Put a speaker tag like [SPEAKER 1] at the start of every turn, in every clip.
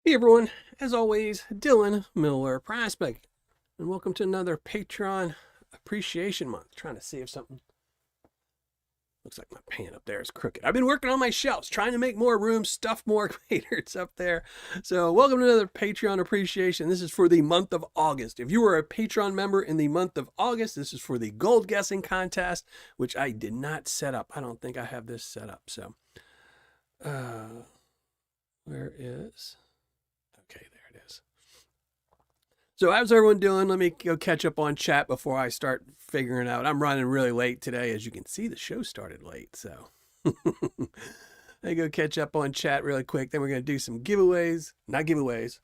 [SPEAKER 1] Hey everyone, as always, Dylan Miller Prospect, and welcome to another Patreon Appreciation Month. Trying to see if something looks like my pan up there is crooked. I've been working on my shelves, trying to make more room, stuff more Paydirts up there. So, welcome to another Patreon Appreciation. This is for the month of August. If you were a Patreon member in the month of August, this is for the gold guessing contest, which I did not set up. I don't think I have this set up. So, where is? Okay, there it is. So how's everyone doing? Let me go catch up on chat before I start figuring out. I'm running really late today. As you can see, the show started late. So I go catch up on chat really quick. Then we're going to do some giveaways. Not giveaways.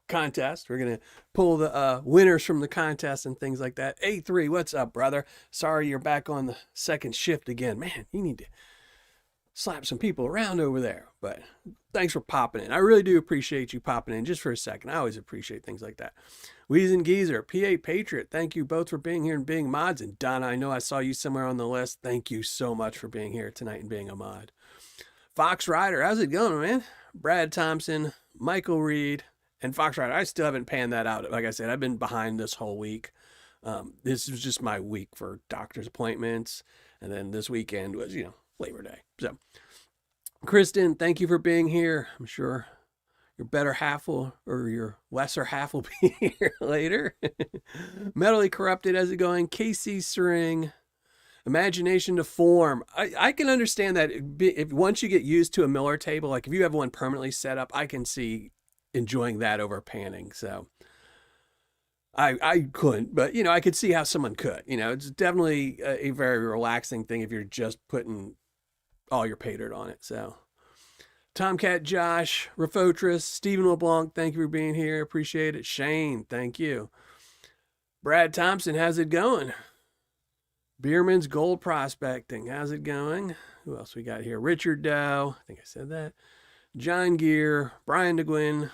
[SPEAKER 1] Contest. We're going to pull the winners from the contest and things like that. A3, what's up, brother? Sorry you're back on the second shift again. Man, you need to slap some people around over there. But thanks for popping in. I really do appreciate you popping in just for a second. I always appreciate things like that. Weez and Geezer, PA Patriot, thank you both for being here and being mods. And Donna, I know I saw you somewhere on the list. Thank you so much for being here tonight and being a mod. Fox Rider, how's it going, man? Brad Thompson, Michael Reed, and Fox Rider. I still haven't panned that out. Like I said, I've been behind this whole week. This was just my week for doctor's appointments. And then this weekend was, Labor Day. So, Kristen, thank you for being here. I'm sure your better half will, or your lesser half will be here later. Mentally Corrupted, how's it going? Casey String, Imagination to Form. I can understand that if once you get used to a Miller table, like if you have one permanently set up, I can see enjoying that over panning. So I couldn't, but I could see how someone could. It's definitely a very relaxing thing if you're just putting all your Paydirt on it. So Tomcat Josh, Refotris, Stephen LeBlanc, thank you for being here. Appreciate it. Shane, thank you. Brad Thompson, how's it going? Bierman's Gold Prospecting, how's it going? Who else we got here? Richard Dow, I think I said that. John Gear, Brian DeGuin.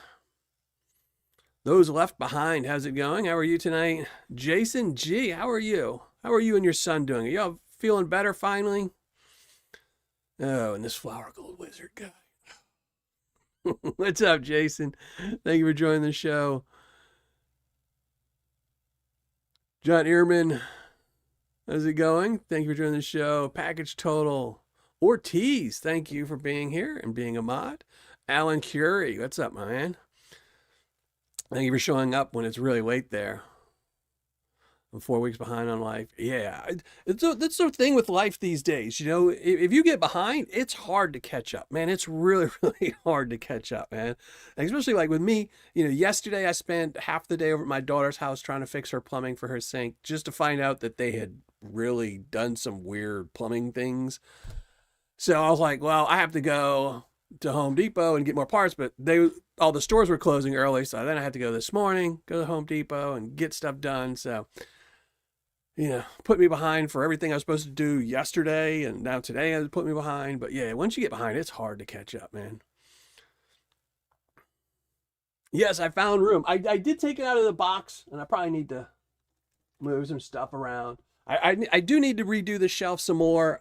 [SPEAKER 1] Those Left Behind, how's it going? How are you tonight? Jason G, how are you? How are you and your son doing? Are y'all feeling better finally? Oh, and this Flower Gold Wizard guy. What's up, Jason? Thank you for joining the show. John Ehrman, how's it going? Thank you for joining the show. Package Total. Ortiz, thank you for being here and being a mod. Alan Curie, what's up, my man? Thank you for showing up when it's really late there. I'm 4 weeks behind on life. Yeah, that's the thing with life these days. If you get behind, it's hard to catch up, man. It's really, really hard to catch up, man. And especially like with me, yesterday I spent half the day over at my daughter's house trying to fix her plumbing for her sink just to find out that they had really done some weird plumbing things. So I was like, well, I have to go to Home Depot and get more parts, but all the stores were closing early. So then I had to go this morning, go to Home Depot and get stuff done. So put me behind for everything I was supposed to do yesterday, and now today has put me behind. But yeah, once you get behind, it's hard to catch up, man. Yes, I found room. I did take it out of the box, and I probably need to move some stuff around. I do need to redo the shelf some more.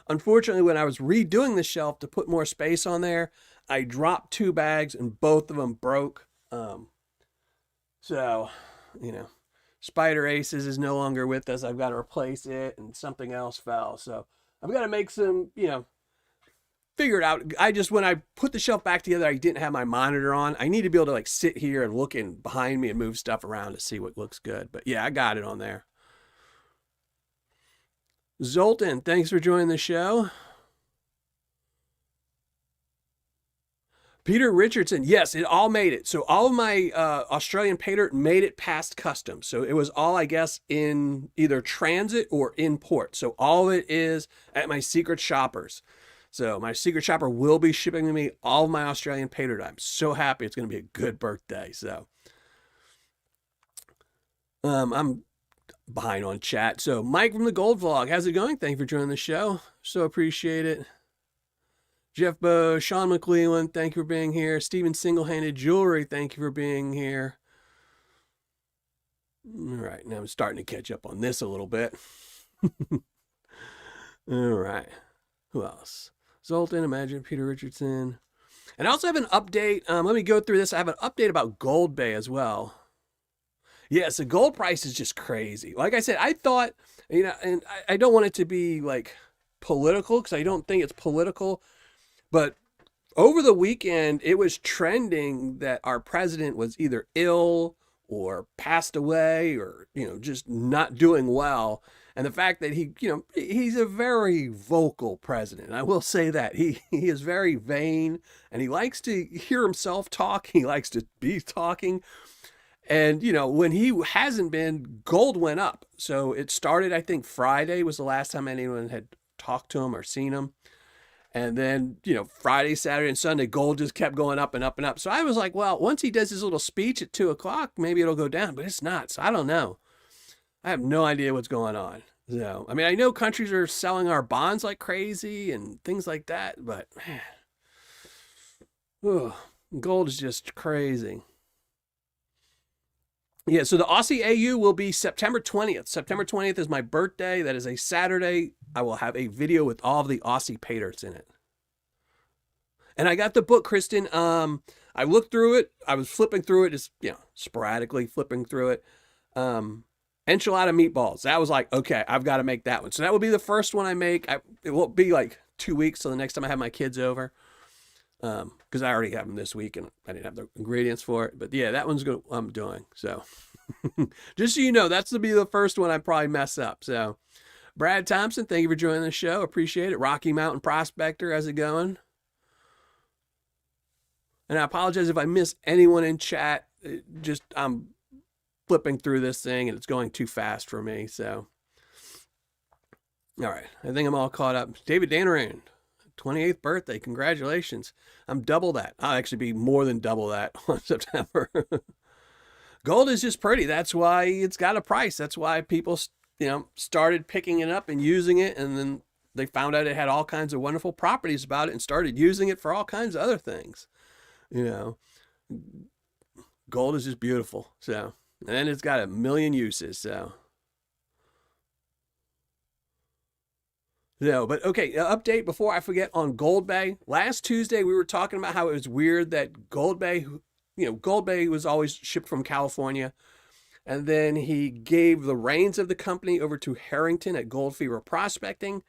[SPEAKER 1] Unfortunately, when I was redoing the shelf to put more space on there, I dropped 2 bags, and both of them broke. So, Spider Aces is no longer with us. I've got to replace it, and something else fell. So I've got to make some, figure it out. When I put the shelf back together, I didn't have my monitor on. I need to be able to like sit here and look in behind me and move stuff around to see what looks good. But yeah, I got it on there. Zoltan, thanks for joining the show. Peter Richardson, yes, it all made it. So all of my Australian Paydirt made it past customs. So it was all, I guess, in either transit or in port. So all of it is at my secret shoppers. So my secret shopper will be shipping to me all of my Australian Paydirt. I'm so happy. It's going to be a good birthday. So I'm behind on chat. So Mike from the Gold Vlog, how's it going? Thank you for joining the show. So appreciate it. Jeff Bow, Sean McClellan, thank you for being here. Steven Single-Handed Jewelry, thank you for being here. All right, now I'm starting to catch up on this a little bit. All right, who else? Zoltan, Imagine, Peter Richardson. And I also have an update. Let me go through this. I have an update about Gold Bay as well. Yes, the gold price is just crazy. Like I said, I thought, and I don't want it to be like political because I don't think it's political, but over the weekend, it was trending that our president was either ill or passed away or, just not doing well. And the fact that he's a very vocal president. I will say that he is very vain and he likes to hear himself talk. He likes to be talking. And, when he hasn't been, gold went up. So it started, I think Friday was the last time anyone had talked to him or seen him. And then, Friday, Saturday, and Sunday, gold just kept going up and up and up. So I was like, well, once he does his little speech at 2:00, maybe it'll go down, but it's not. So I don't know. I have no idea what's going on. So, I mean, I know countries are selling our bonds like crazy and things like that, but man, gold is just crazy. Yeah, so the Aussie AU will be September 20th. September 20th is my birthday. That is a Saturday. I will have a video with all of the Aussie Paydirts in it. And I got the book, Kristen. I looked through it. I was flipping through it, just, sporadically flipping through it. Enchilada meatballs. That was like, okay, I've got to make that one. So that will be the first one I make. It won't be like 2 weeks till the next time I have my kids over. Because I already have them this week and I didn't have the ingredients for it. But yeah, that one's good. I'm doing. So just so you know, that's to be the first one I probably mess up. So Brad Thompson, thank you for joining the show. Appreciate it. Rocky Mountain Prospector, how's it going? And I apologize if I miss anyone in chat. I'm flipping through this thing and it's going too fast for me. So, all right. I think I'm all caught up. David Danaran, 28th birthday. Congratulations. I'm double that. I'll actually be more than double that on September. Gold is just pretty. That's why it's got a price. That's why people, started picking it up and using it. And then they found out it had all kinds of wonderful properties about it and started using it for all kinds of other things. Gold is just beautiful. So, and it's got a million uses. So. No, but okay, update before I forget on Gold Bay. Last Tuesday, we were talking about how it was weird that Gold Bay, Gold Bay was always shipped from California. And then he gave the reins of the company over to Harrington at Gold Fever Prospecting.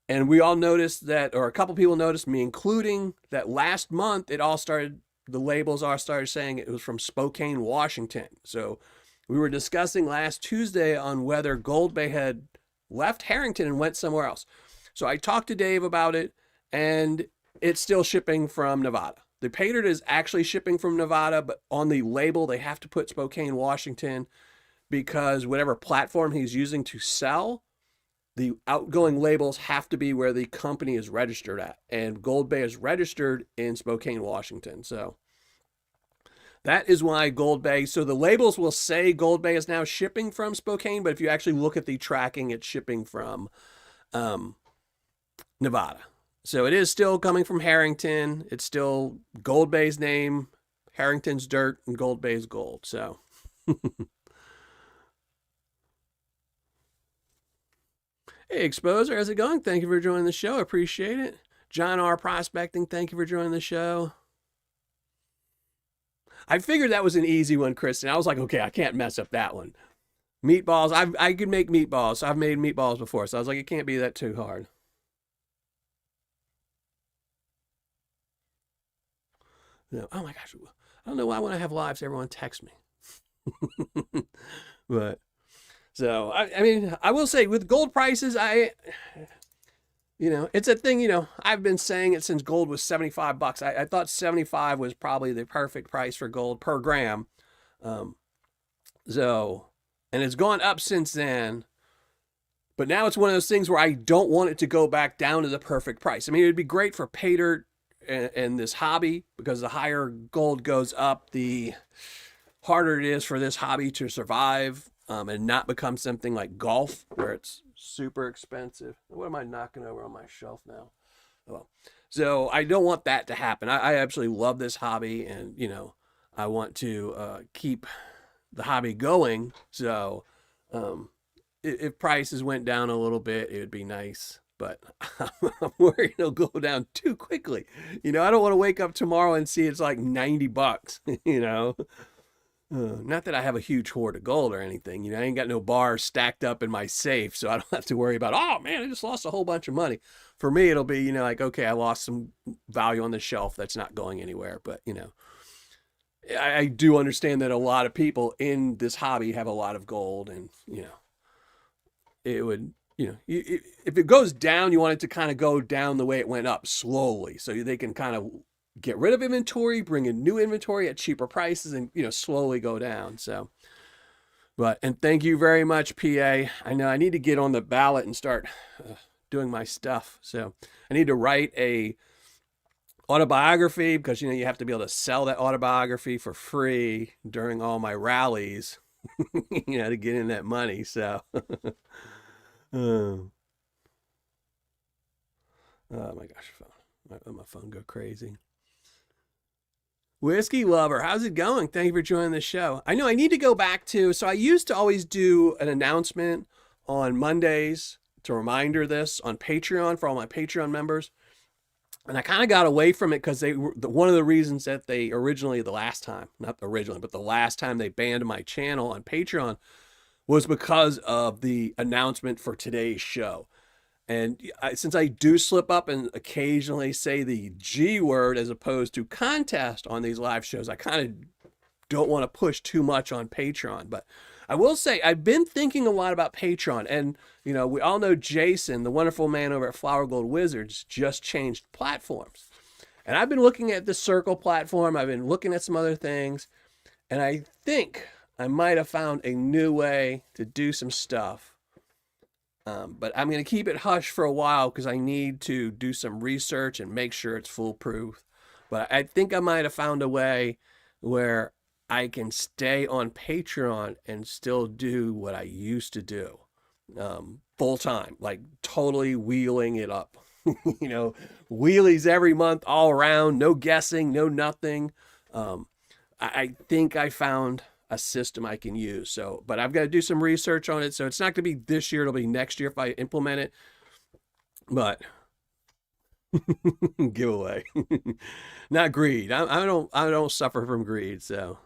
[SPEAKER 1] And we all noticed that, or a couple people noticed, me including, that last month the labels all started saying it was from Spokane, Washington. So we were discussing last Tuesday on whether Gold Bay had left Harrington and went somewhere else. So I talked to Dave about it, and it's still shipping from Nevada. The Paydirt is actually shipping from Nevada, but on the label, they have to put Spokane, Washington, because whatever platform he's using to sell, the outgoing labels have to be where the company is registered at. And Gold Bay is registered in Spokane, Washington. So that is why Gold Bay, so the labels will say Gold Bay is now shipping from Spokane, but if you actually look at the tracking, it's shipping from Nevada. So it is still coming from Harrington. It's still Gold Bay's name, Harrington's dirt, and Gold Bay's gold. So hey, Exposer, how's it going? Thank you for joining the show. Appreciate it. John R. Prospecting, thank you for joining the show. I figured that was an easy one, Kristen. I was like, okay, I can't mess up that one. Meatballs. I could make meatballs. I've made meatballs before, so I was like, it can't be that too hard. No, oh my gosh. I don't know why when I have lives, everyone texts me. But, so, I mean, I will say with gold prices, it's a thing, I've been saying it since gold was $75. I thought 75 was probably the perfect price for gold per gram. So, and it's gone up since then, but now it's one of those things where I don't want it to go back down to the perfect price. I mean, it'd be great for Paydirt and this hobby, because the higher gold goes up, the harder it is for this hobby to survive and not become something like golf where it's super expensive. What am I knocking over on my shelf now? Oh, so I don't want that to happen. I absolutely love this hobby, and I want to keep the hobby going. So if prices went down a little bit, it would be nice. but I'm worried it'll go down too quickly. I don't want to wake up tomorrow and see it's like $90, Not that I have a huge hoard of gold or anything. I ain't got no bars stacked up in my safe, so I don't have to worry about, oh man, I just lost a whole bunch of money. For me, it'll be, like, okay, I lost some value on the shelf that's not going anywhere. But, I do understand that a lot of people in this hobby have a lot of gold, and, it would, if it goes down, you want it to kind of go down the way it went up, slowly, so they can kind of get rid of inventory, bring in new inventory at cheaper prices, and, slowly go down. So, and thank you very much, PA. I know I need to get on the ballot and start doing my stuff. So I need to write a autobiography, because, you have to be able to sell that autobiography for free during all my rallies, to get in that money. So, oh my gosh, my phone go crazy. Whiskey Lover, how's it going? Thank you for joining the show. I know I need to go back to, so I used to always do an announcement on Mondays to reminder this on Patreon for all my Patreon members. And I kind of got away from it because one of the reasons that they originally, the last time they banned my channel on Patreon was because of the announcement for today's show. And since I do slip up and occasionally say the G word as opposed to contest on these live shows, I kind of don't want to push too much on Patreon. But I will say I've been thinking a lot about Patreon. And, we all know Jason, the wonderful man over at Flower Gold Wizards, just changed platforms. And I've been looking at the Circle platform. I've been looking at some other things. And I think I might have found a new way to do some stuff. But I'm going to keep it hush for a while because I need to do some research and make sure it's foolproof. But I think I might have found a way where I can stay on Patreon and still do what I used to do full time, like totally wheeling it up. Wheelies every month all around, no guessing, no nothing. I think I found a system I can use. So, but I've got to do some research on it. So it's not going to be this year. It'll be next year if I implement it. But giveaway, not greed. I don't suffer from greed. So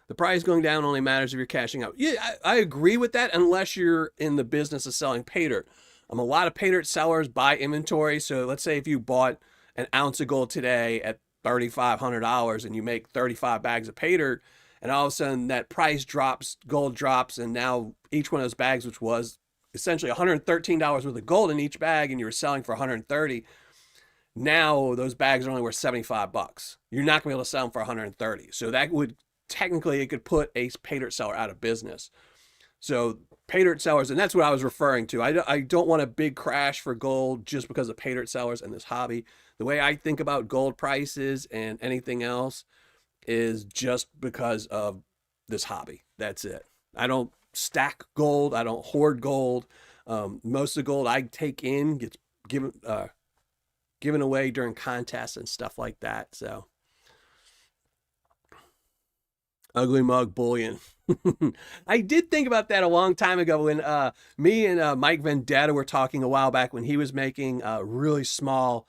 [SPEAKER 1] the price going down only matters if you're cashing out. Yeah, I agree with that, unless you're in the business of selling Paydirt. A lot of Paydirt sellers buy inventory. So let's say if you bought an ounce of gold today at $3,500 and you make 35 bags of Paydirt, and all of a sudden that price drops, gold drops, and now each one of those bags, which was essentially $113 worth of gold in each bag, and you were selling for $130, now those bags are only worth $75. You're not going to be able to sell them for $130. So that would technically, it could put a Paydirt seller out of business. So Paydirt sellers, and that's what I was referring to. I don't want a big crash for gold just because of Paydirt sellers and this hobby. The way I think about gold prices and anything else is just because of this hobby. That's it. I don't stack gold. I don't hoard gold. Most of the gold I take in gets given away during contests and stuff like that. So, ugly mug bullion. I did think about that a long time ago when me and Mike Vendetta were talking a while back when he was making really small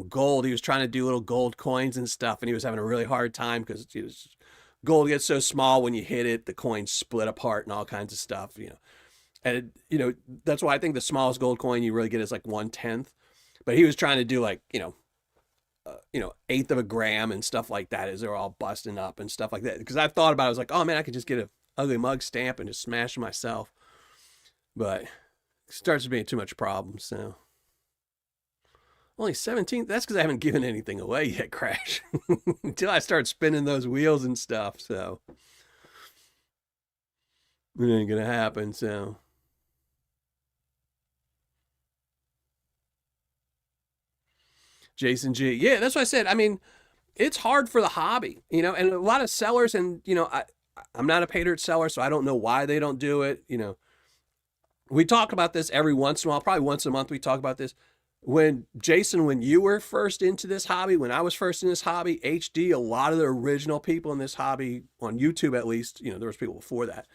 [SPEAKER 1] gold. He was trying to do little gold coins and stuff, and he was having a really hard time because gold gets so small when you hit it, the coins split apart and all kinds of stuff, And that's why I think the smallest gold coin you really get is like 1/10. But he was trying to do like, eighth of a gram and stuff like that as they're all busting up and stuff like that. Because I thought about it, I was like, oh man, I could just get a ugly mug stamp and just smash it myself. But it starts being too much problem. So only 17. That's because I haven't given anything away yet, Crash. Until I start spinning those wheels and stuff. So it ain't gonna happen. So Jason G. Yeah, that's what I said. I mean, it's hard for the hobby, and a lot of sellers, and I'm not a Paydirt seller, so I don't know why they don't do it. We talk about this every once in a while, probably once a month we talk about this. When you were first into this hobby, when I was first in this hobby, HD, a lot of the original people in this hobby, on YouTube at least, there was people before that,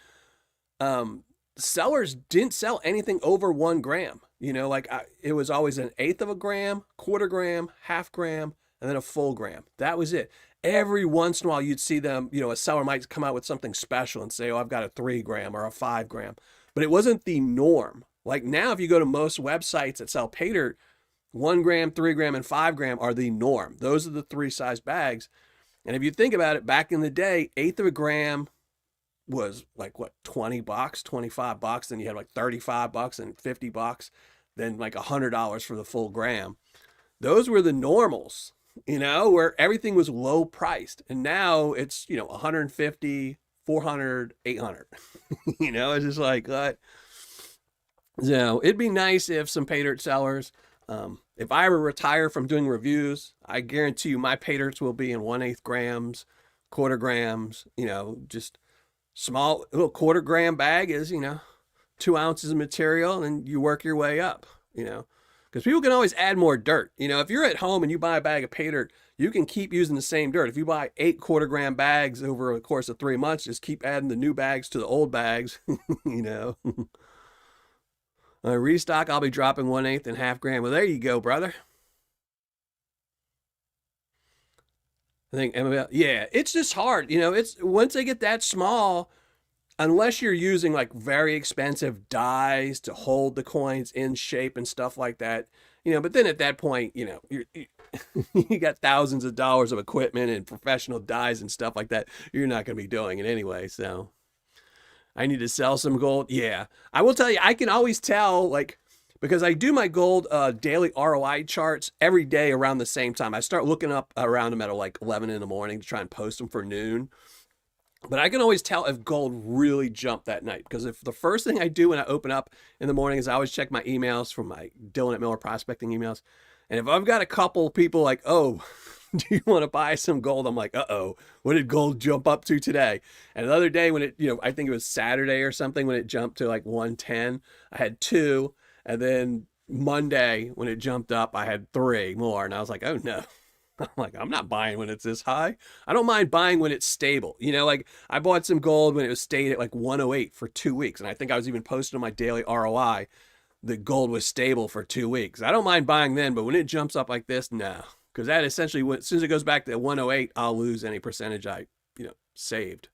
[SPEAKER 1] sellers didn't sell anything over 1 gram. You know, like it was always an eighth of a gram, quarter gram, half gram, and then a full gram. That was it. Every once in a while, you'd see them, you know, a seller might come out with something special and say, oh, I've got a 3 gram or a 5 gram. But it wasn't the norm. Like now, if you go to most websites that sell Paydirt, 1 gram, 3 gram, and 5 gram are the norm. Those are the three size bags. And if you think about it, back in the day, eighth of a gram was like what, $20, $25. Then you had like $35 and $50, then like $100 for the full gram. Those were the normals, you know, where everything was low priced. And now it's, you know, 150, 400, 800. You know, it's just like what? So it'd be nice if some Paydirt sellers, if I ever retire from doing reviews, I guarantee you my Paydirts will be in 1/8 grams, quarter grams, you know, just small little quarter-gram bag is, you know, 2 ounces of material, and you work your way up, you know, because people can always add more dirt. You know, if you're at home and you buy a bag of Paydirt, you can keep using the same dirt. If you buy 8 quarter-gram bags over a course of 3 months, just keep adding the new bags to the old bags, you know. Restock, I'll be dropping 1/8 and half gram. Well, there you go, brother. I think, yeah, it's just hard. You know, it's once they get that small, unless you're using like very expensive dies to hold the coins in shape and stuff like that, you know, but then at that point, you know, you got thousands of dollars of equipment and professional dies and stuff like that. You're not going to be doing it anyway. So I need to sell some gold. Yeah, I will tell you, I can always tell, like, because I do my gold daily ROI charts every day around the same time. I start looking up around them at like 11 in the morning to try and post them for noon. But I can always tell if gold really jumped that night, because if the first thing I do when I open up in the morning is I always check my emails from my Dylan at Miller prospecting emails. And if I've got a couple people like, oh, do you want to buy some gold? I'm like, uh-oh, what did gold jump up to today? And another day when it, you know, I think it was Saturday or something when it jumped to like 110, I had 2. And then Monday when it jumped up, I had 3 more. And I was like, oh no. I'm like, I'm not buying when it's this high. I don't mind buying when it's stable. You know, like I bought some gold when it was stayed at like 108 for 2 weeks. And I think I was even posting on my daily ROI that gold was stable for 2 weeks. I don't mind buying then, but when it jumps up like this, no. Because that essentially, as soon as it goes back to 108, I'll lose any percentage I, you know, saved.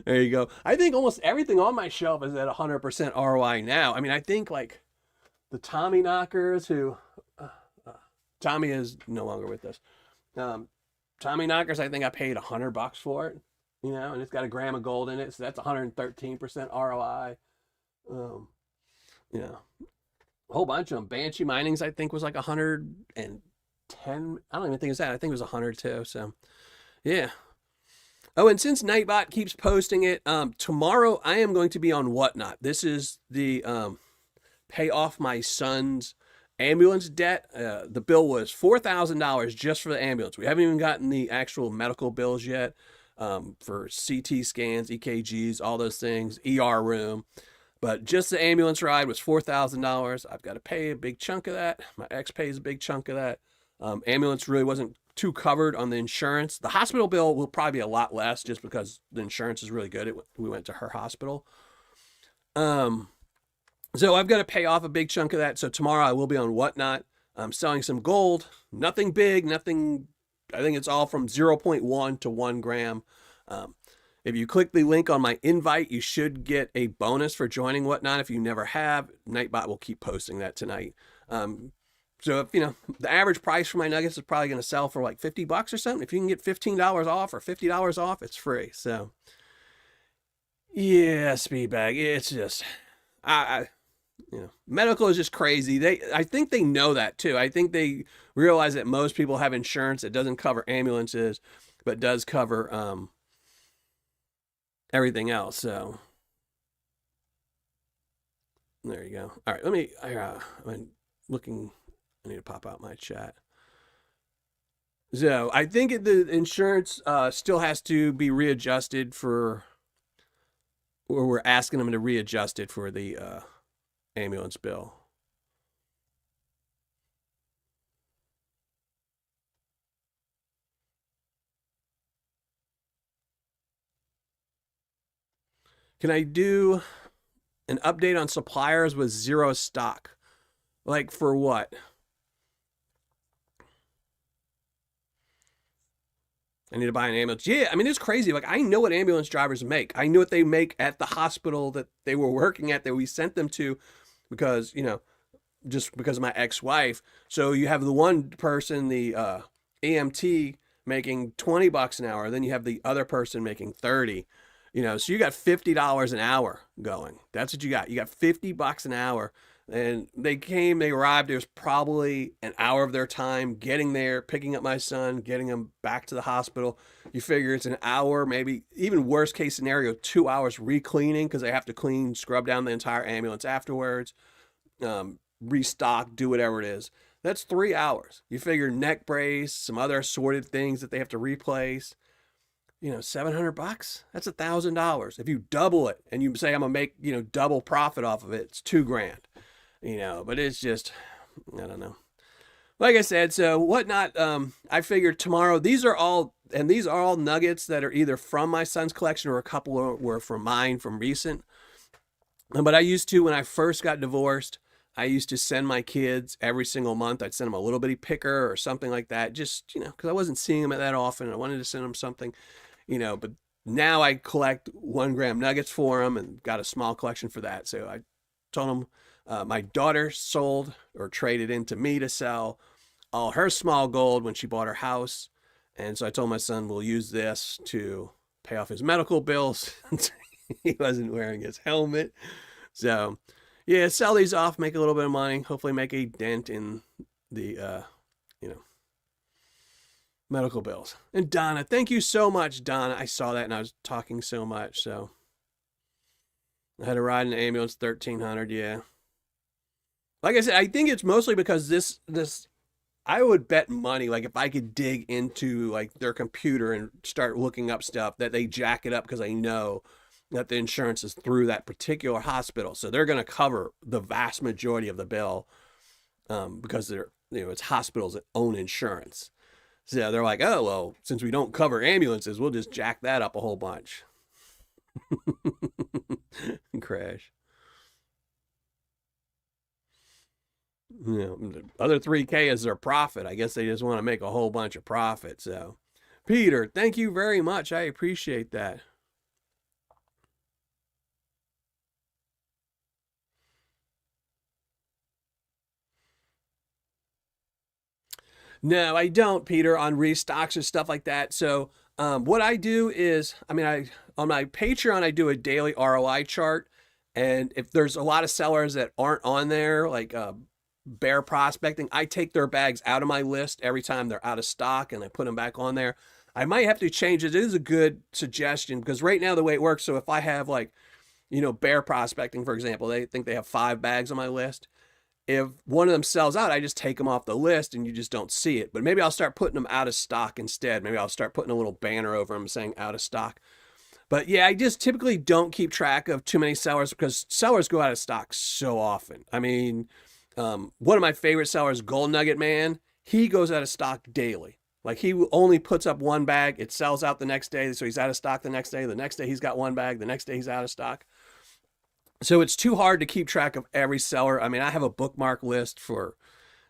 [SPEAKER 1] There you go. I think almost everything on my shelf is at 100% ROI now. I mean, I think like the Tommy knockers who uh, uh, Tommy is no longer with us. Um, Tommy knockers, I think I paid $100 for it, you know, and it's got a gram of gold in it, so that's 113% ROI. Um, you know, a whole bunch of them. Banshee Mining's, I think, was like 110. I don't even think it's that. I think it was 100 too. So yeah. Oh, and since Nightbot keeps posting it, tomorrow I am going to be on Whatnot. This is the pay off my son's ambulance debt. The bill was $4,000 just for the ambulance. We haven't even gotten the actual medical bills yet, for CT scans, EKGs, all those things, ER room. But just the ambulance ride was $4,000. I've got to pay a big chunk of that. My ex pays a big chunk of that. Ambulance really wasn't too covered on the insurance. The hospital bill will probably be a lot less just because the insurance is really good. We went to her hospital. So I've got to pay off a big chunk of that. So tomorrow I will be on Whatnot. I'm selling some gold. Nothing big, nothing. I think it's all from 0.1 to 1 gram. If you click the link on my invite, you should get a bonus for joining Whatnot. If you never have, Nightbot will keep posting that tonight. So if, you know, the average price for my nuggets is probably going to sell for like $50 or something. If you can get $15 off or $50 off, it's free. So yeah, Speedbag. It's just, you know, medical is just crazy. I think they know that too. I think they realize that most people have insurance that doesn't cover ambulances, but does cover everything else. So there you go. All right, I'm looking. I need to pop out my chat. So I think the insurance still has to be readjusted for, or we're asking them to readjust it for the ambulance bill. Can I do an update on suppliers with zero stock? Like for what? I need to buy an ambulance. Yeah, I mean, it's crazy. Like, I know what ambulance drivers make. I know what they make at the hospital that they were working at, that we sent them to because, just because of my ex-wife. So you have the one person, the EMT, making $20 an hour. Then you have the other person making 30. So you got $50 an hour going. That's what you got. You got $50 an hour. And they arrived. It was probably an hour of their time getting there, picking up my son, getting him back to the hospital. You figure it's an hour, maybe even worst case scenario, 2 hours re-cleaning because they have to clean, scrub down the entire ambulance afterwards, restock, do whatever it is. That's 3 hours. You figure neck brace, some other assorted things that they have to replace. $700, that's $1,000. If you double it and you say I'm gonna make, double profit off of it, it's $2,000. But it's just, I don't know. Like I said, so whatnot. I figured tomorrow, these are all nuggets that are either from my son's collection or a couple were from mine from recent. But I used to, when I first got divorced, I used to send my kids every single month. I'd send them a little bitty picker or something like that, just, because I wasn't seeing them that often. I wanted to send them something, but now I collect 1 gram nuggets for them and got a small collection for that. So I told them, my daughter sold or traded into me to sell all her small gold when she bought her house. And so I told my son, we'll use this to pay off his medical bills. He wasn't wearing his helmet. So yeah, sell these off, make a little bit of money, hopefully make a dent in the, medical bills. And Donna, thank you so much, Donna. I saw that and I was talking so much. So I had to ride in the ambulance 1,300. Yeah. Like I said, I think it's mostly because this, I would bet money, like if I could dig into like their computer and start looking up stuff, that they jack it up because I know that the insurance is through that particular hospital. So they're going to cover the vast majority of the bill because it's hospitals that own insurance. So they're like, oh, well, since we don't cover ambulances, we'll just jack that up a whole bunch. Crash. The other 3K is their profit. I guess they just want to make a whole bunch of profit. So, Peter, thank you very much. I appreciate that. No, I don't, Peter, on restocks and stuff like that. So, what I do is, I on my Patreon, I do a daily ROI chart. And if there's a lot of sellers that aren't on there, like bear prospecting, I take their bags out of my list every time they're out of stock and I put them back on there. I might have to change it. It is a good suggestion because right now the way it works, so if I have like, bear prospecting, for example, they think they have 5 bags on my list. If one of them sells out, I just take them off the list and you just don't see it. But maybe I'll start putting them out of stock instead. Maybe I'll start putting a little banner over them saying out of stock. But yeah, I just typically don't keep track of too many sellers because sellers go out of stock so often. One of my favorite sellers, Gold Nugget Man, he goes out of stock daily. Like he only puts up 1 bag, it sells out the next day, so he's out of stock the next day. The next day he's got 1 bag, the next day he's out of stock. So it's too hard to keep track of every seller. I have a bookmark list for,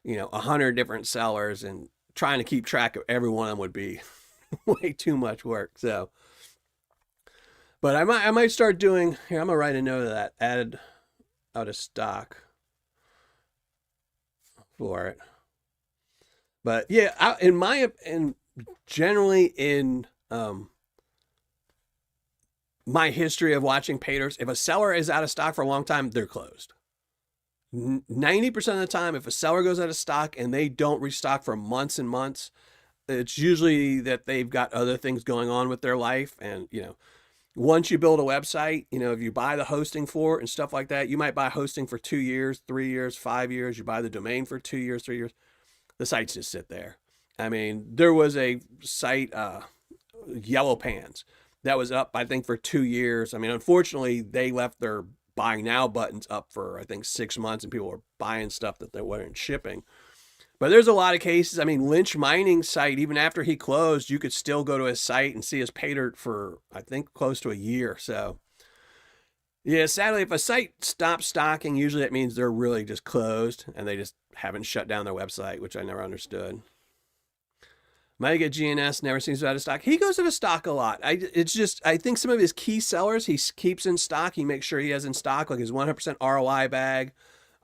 [SPEAKER 1] 100 different sellers, and trying to keep track of every one of them would be way too much work. So, but I might start doing, here, I'm gonna write a note of that, added out of stock for it. But yeah, generally in my history of watching Paydirt, if a seller is out of stock for a long time, they're closed. 90% of the time, if a seller goes out of stock and they don't restock for months and months, it's usually that they've got other things going on with their life. And, once you build a website, if you buy the hosting for it and stuff like that, you might buy hosting for 2 years, 3 years, 5 years. You buy the domain for 2 years, 3 years. The sites just sit there. There was a site, Yellow Pants, that was up, I think, for 2 years. Unfortunately, they left their buy now buttons up for, I think, 6 months, and people were buying stuff that they weren't shipping. But there's a lot of cases. Lynch Mining site, even after he closed, you could still go to his site and see his Paydirt for, I think, close to a year. So, Yeah, sadly, if a site stops stocking, usually that means they're really just closed and they just haven't shut down their website, which I never understood. Mega GNS never seems to be out of stock. He goes out of stock a lot. It's just I think some of his key sellers he keeps in stock. He makes sure he has in stock, like his 100% ROI bag,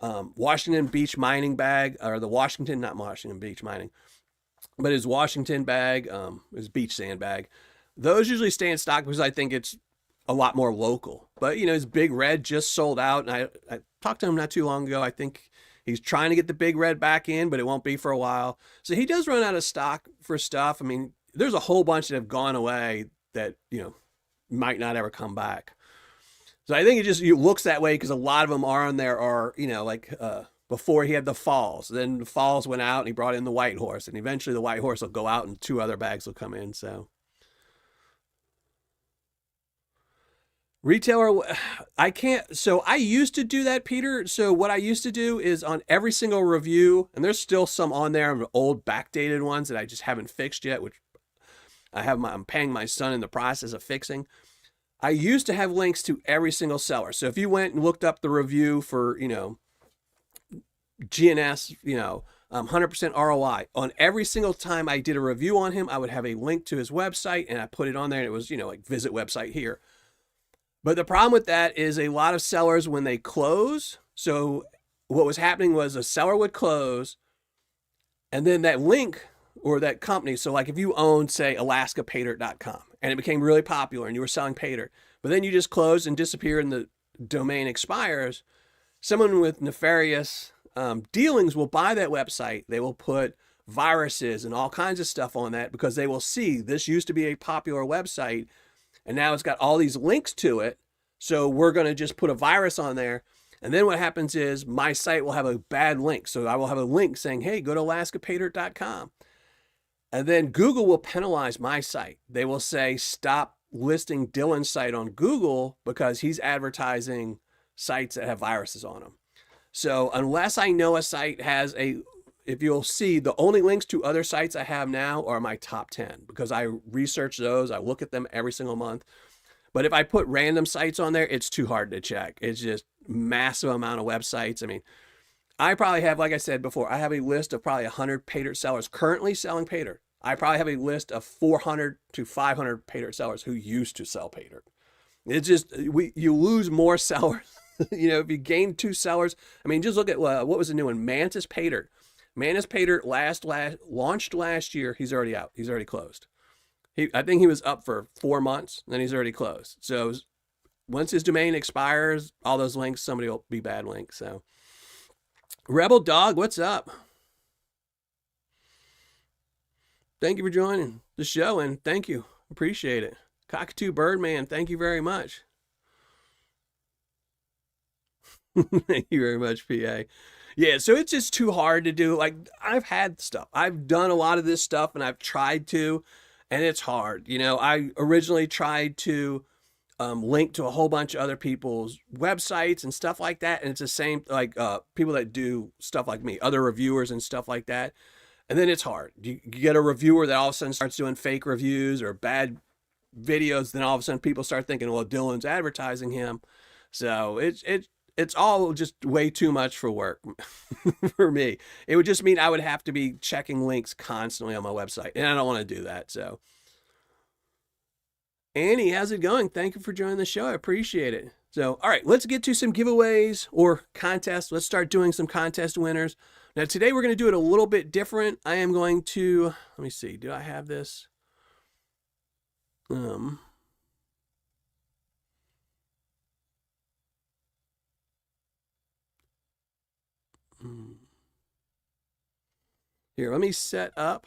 [SPEAKER 1] Washington Beach mining bag, or the Washington, not Washington Beach mining, but his Washington bag, his beach sand bag. Those usually stay in stock because I think it's a lot more local. But his Big Red just sold out, and I talked to him not too long ago. I think he's trying to get the Big Red back in, but it won't be for a while. So he does run out of stock for stuff. I mean, there's a whole bunch that have gone away that might not ever come back. So I think it looks that way because a lot of them are on there are like before he had the Falls. Then the Falls went out and he brought in the White Horse, and eventually the White Horse will go out and two other bags will come in. So retailer, I can't. So I used to do that, Peter. So what I used to do is on every single review, and there's still some on there, old backdated ones that I just haven't fixed yet, which I'm paying my son in the process of fixing. I used to have links to every single seller. So if you went and looked up the review for, GNS, 100% ROI, on every single time I did a review on him, I would have a link to his website and I put it on there and it was, like visit website here. But the problem with that is a lot of sellers, when they close, so what was happening was a seller would close and then that link or that company, so like if you owned, say, alaskapaydirt.com and it became really popular and you were selling Paydirt, but then you just close and disappear and the domain expires, someone with nefarious dealings will buy that website. They will put viruses and all kinds of stuff on that because they will see this used to be a popular website and now it's got all these links to it. So we're going to just put a virus on there. And then what happens is my site will have a bad link. So I will have a link saying, hey, go to alaskapaydirt.com. And then Google will penalize my site. They will say, stop listing Dylan's site on Google because he's advertising sites that have viruses on them. So unless I know a site has if you'll see, the only links to other sites I have now are my top 10 because I research those. I look at them every single month. But if I put random sites on there, it's too hard to check. It's just massive amount of websites. I mean, I probably have, like I said before, I have a list of probably 100 Paydirt sellers currently selling Paydirt. I probably have a list of 400 to 500 Paydirt sellers who used to sell Paydirt. It's just, you lose more sellers. If you gain 2 sellers, I mean, just look at what was the new one? Mantis Paydirt. Mantis Paydirt launched last year. He's already out. He's already closed. I think he was up for 4 months, and then he's already closed. So once his domain expires, all those links, somebody will be bad links. So Rebel Dog, what's up? Thank you for joining the show, and thank you. Appreciate it. Cockatoo Birdman, thank you very much. Thank you very much, PA. Yeah, so it's just too hard to do. Like, I've had stuff. I've done a lot of this stuff, and I've tried to, and it's hard. I originally tried to link to a whole bunch of other people's websites and stuff like that, and it's the same, like people that do stuff like me, other reviewers and stuff like that. And then it's hard. You get a reviewer that all of a sudden starts doing fake reviews or bad videos, then all of a sudden people start thinking, well, Dylan's advertising him. So it's all just way too much for work for me. It would just mean I would have to be checking links constantly on my website, and I don't want to do that. So Annie, how's it going? Thank you for joining the show. I appreciate it. So, all right, let's get to some giveaways or contests. Let's start doing some contest winners. Now, today we're going to do it a little bit different. I am going to, let me see, do I have this? Here, let me set up.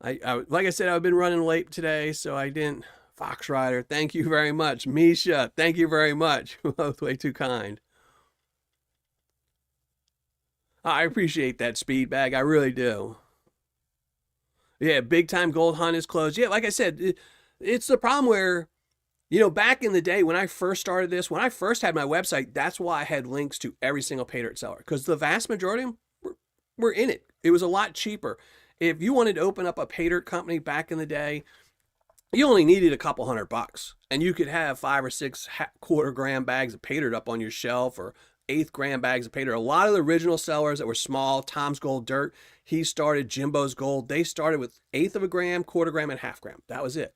[SPEAKER 1] I like I said, I've been running late today, so I didn't. Fox Rider, thank you very much. Misha, thank you very much. Both way too kind. I appreciate that, Speed Bag. I really do. Yeah, Big Time Gold Hunt is closed. Yeah, like I said, it's the problem where, back in the day when I first started this, when I first had my website, that's why I had links to every single Paydirt seller, because the vast majority of them were in it. It was a lot cheaper. If you wanted to open up a Paydirt company back in the day, you only needed a couple $100, and you could have 5 or 6 quarter-gram bags of Paydirt up on your shelf, or eighth-gram bags of Paydirt. A lot of the original sellers that were small, Tom's Gold Dirt, he started, Jimbo's Gold, they started with eighth of a gram, quarter-gram, and half-gram. That was it.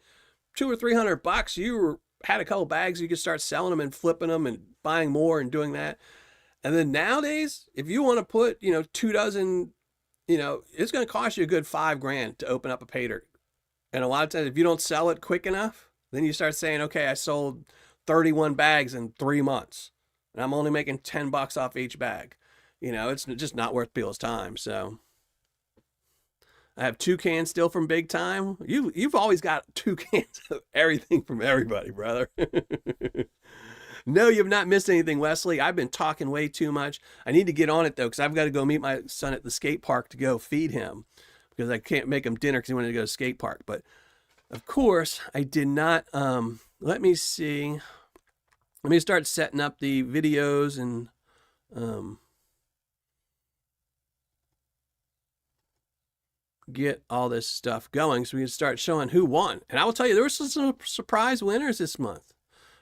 [SPEAKER 1] $200 or $300, had a couple bags, you could start selling them and flipping them and buying more and doing that. And then nowadays, if you want to put, 2 dozen, it's going to cost you a good $5,000 to open up a Paydirt. And a lot of times, if you don't sell it quick enough, then you start saying, okay, I sold 31 bags in 3 months, and I'm only making $10 off each bag. It's just not worth people's time. So I have 2 cans still from Big Time. You've always got 2 cans of everything from everybody, brother. No, you've not missed anything, Wesley. I've been talking way too much. I need to get on it, though, because I've got to go meet my son at the skate park to go feed him, because I can't make him dinner because he wanted to go to the skate park. But, of course, I did not. Let me see. Let me start setting up the videos and get all this stuff going so we can start showing who won. And I will tell you, there were some surprise winners this month.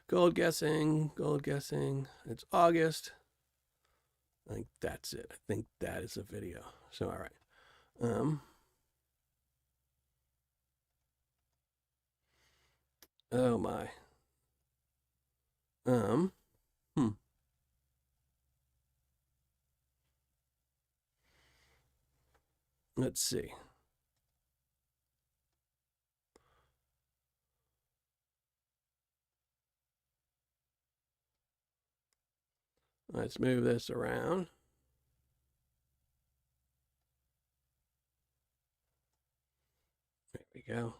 [SPEAKER 1] Gold guessing. It's August. I think that's it. I think that is a video. So, all right. Oh my. Let's see. Let's move this around. There we go.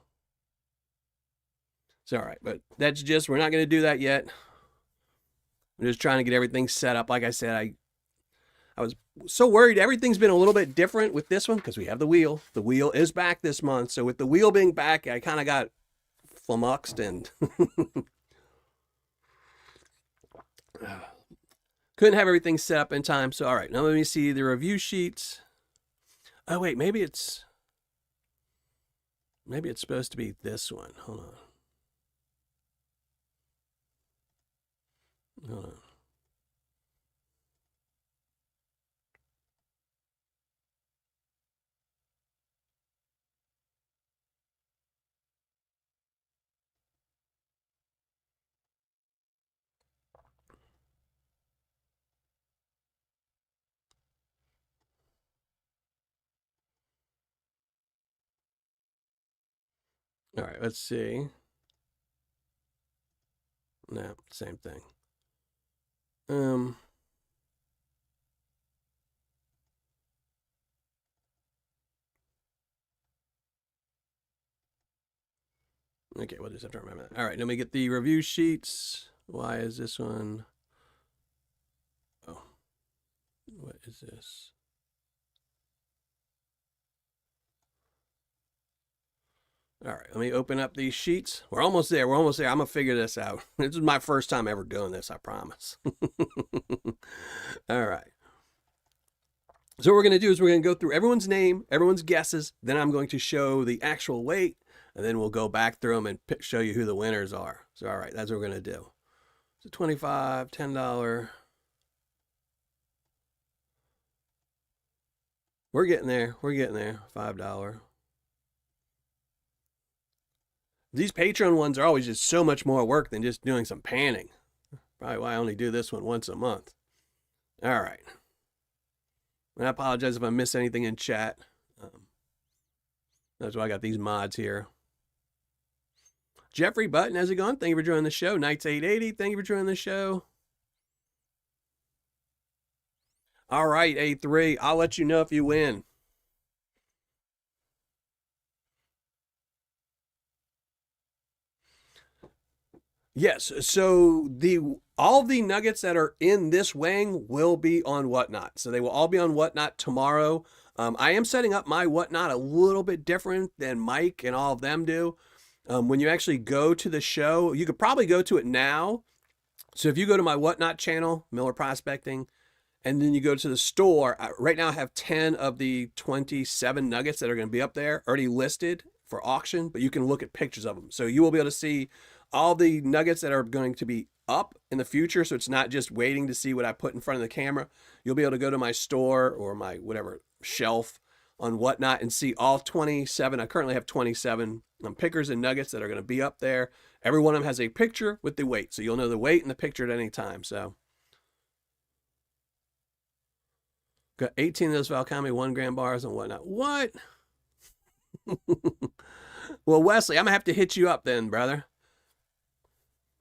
[SPEAKER 1] It's all right, but that's just, we're not going to do that yet. I'm just trying to get everything set up. Like I said, I was so worried. Everything's been a little bit different with this one because we have the wheel. The wheel is back this month. So with the wheel being back, I kind of got flummoxed and couldn't have everything set up in time. So, all right, now let me see the review sheets. Oh, wait, maybe it's supposed to be this one. Hold on. All right, let's see. No, same thing. Okay, we'll just have to remember that. All right, let me get the review sheets. Why is this one? Oh, what is this? All right, let me open up these sheets. We're almost there. I'm going to figure this out. This is my first time ever doing this, I promise. All right. So what we're going to do is we're going to go through everyone's name, everyone's guesses. Then I'm going to show the actual weight, and then we'll go back through them and show you who the winners are. So, all right, that's what we're going to do. So $25, $10. We're getting there. $5. These Patreon ones are always just so much more work than just doing some panning. Probably why I only do this one once a month. All right. And I apologize if I miss anything in chat. That's why I got these mods here. Jeffrey Button, how's it going? Thank you for joining the show. Knights880, thank you for joining the show. All right, A3, I'll let you know if you win. Yes, so all the nuggets that are in this weighing will be on Whatnot. So they will all be on Whatnot tomorrow. I am setting up my Whatnot a little bit different than Mike and all of them do. When you actually go to the show, you could probably go to it now. So if you go to my Whatnot channel, Miller Prospecting, and then you go to the store, right now I have 10 of the 27 nuggets that are going to be up there already listed for auction, but you can look at pictures of them. So you will be able to see all the nuggets that are going to be up in the future. So it's not just waiting to see what I put in front of the camera. You'll be able to go to my store or my whatever shelf on Whatnot and see all 27. I currently have 27 pickers and nuggets that are going to be up there. Every one of them has a picture with the weight. So you'll know the weight and the picture at any time. So got 18 of those Valcami 1 gram bars and Whatnot. What? Well, Wesley, I'm going to have to hit you up then, brother.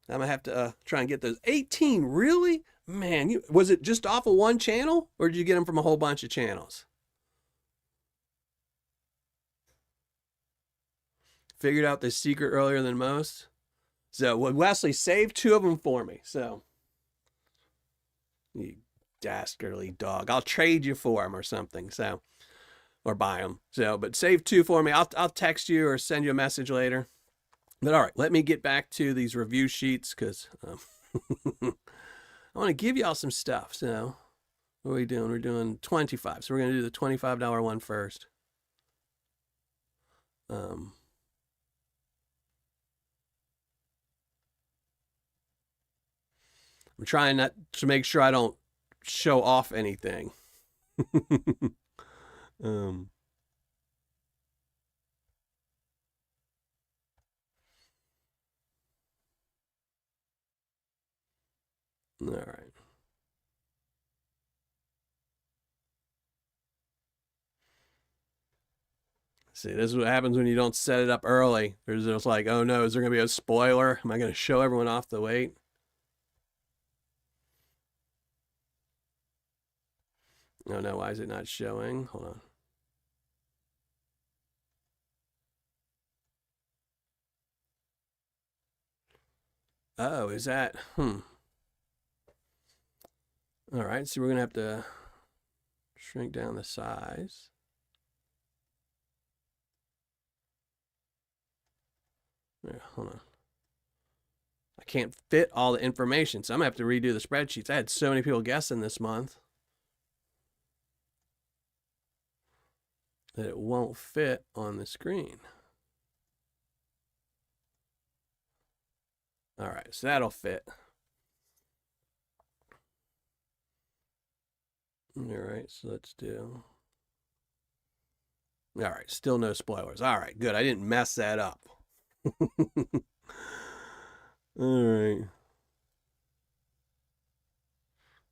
[SPEAKER 1] I'm going to have to try and get those. 18, really? Man, was it just off of one channel, or did you get them from a whole bunch of channels? Figured out the secret earlier than most. So, well, Wesley, save 2 of them for me. So, you dastardly dog. I'll trade you for them or something. So, or buy them. So, but save 2 for me. I'll text you or send you a message later. But all right, let me get back to these review sheets because I want to give y'all some stuff. So, what are we doing? We're doing 25. So we're going to do the $25 one first. I'm trying not to make sure I don't show off anything. All right. See, this is what happens when you don't set it up early. There's just like, oh no, is there going to be a spoiler? Am I going to show everyone off the weight? Oh no, why is it not showing? Hold on. Oh, is that? All right, so we're going to have to shrink down the size. Yeah, hold on. I can't fit all the information, so I'm going to have to redo the spreadsheets. I had so many people guessing this month that it won't fit on the screen. All right, so that'll fit. All right, so let's do. All right, still no spoilers. All right, good. I didn't mess that up. All right.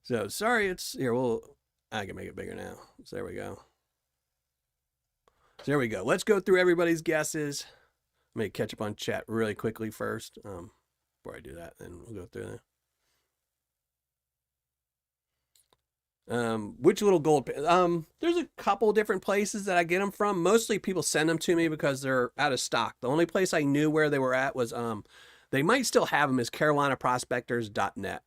[SPEAKER 1] So sorry, it's here. Well, I can make it bigger now. So there we go. So there we go. Let's go through everybody's guesses. Let me catch up on chat really quickly first. Before I do that, then we'll go through that. Which little gold? There's a couple different places that I get them from. Mostly people send them to me because they're out of stock. The only place I knew where they were at was they might still have them is carolinaprospectors.net.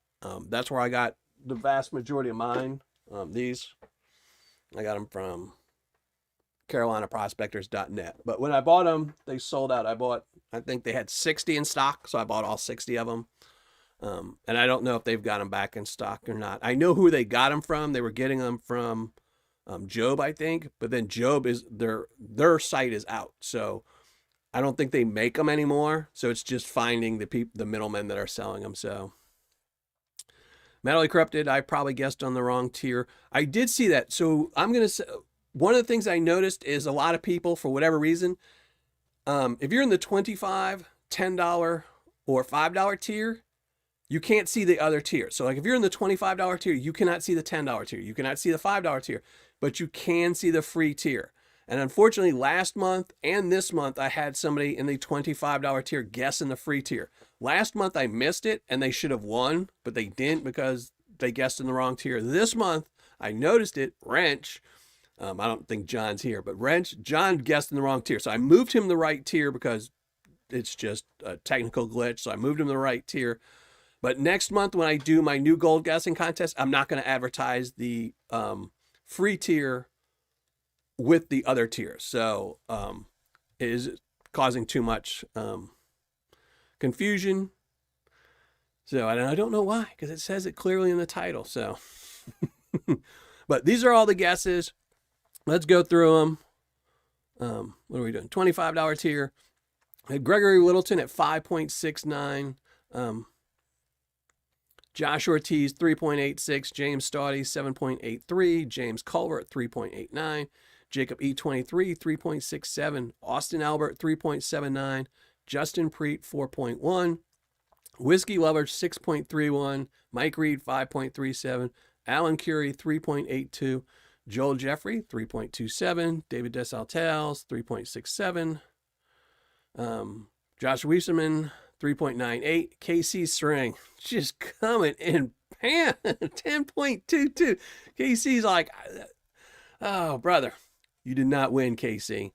[SPEAKER 1] That's where I got the vast majority of mine. These I got them from carolinaprospectors.net. But when I bought them, they sold out. I think they had 60 in stock, so I bought all 60 of them. And I don't know if they've got them back in stock or not. I know who they got them from. They were getting them from Job, I think. But then Job is their site is out, so I don't think they make them anymore. So it's just finding the middlemen that are selling them. So Mentally Corrupted, I probably guessed on the wrong tier. I did see that. So I'm gonna say one of the things I noticed is a lot of people, for whatever reason, if you're in the $25, $10, or $5 tier, you can't see the other tier. So like if you're in the $25 tier, you cannot see the $10 tier. You cannot see the $5 tier, but you can see the free tier. And unfortunately, last month and this month, I had somebody in the $25 tier guess in the free tier. Last month, I missed it, and they should have won, but they didn't because they guessed in the wrong tier. This month, I noticed it. Wrench, I don't think John's here, but John guessed in the wrong tier. So I moved him the right tier because it's just a technical glitch. So I moved him the right tier. But next month, when I do my new gold guessing contest, I'm not going to advertise the free tier with the other tiers. So it is causing too much confusion. So I don't know why, because it says it clearly in the title. So, but these are all the guesses. Let's go through them. What are we doing? $25 tier. Gregory Littleton at 5.69. Josh Ortiz, 3.86. James Staudy, 7.83. James Culver, 3.89. Jacob E23, 3.67. Austin Albert, 3.79. Justin Preet, 4.1. Whiskey Lover, 6.31. Mike Reed, 5.37. Alan Curie, 3.82. Joel Jeffrey, 3.27. David Desaltales, 3.67. Josh Wieserman, 3.98. KC String, just coming in pan, 10.22. KC's like, oh, brother, you did not win, KC.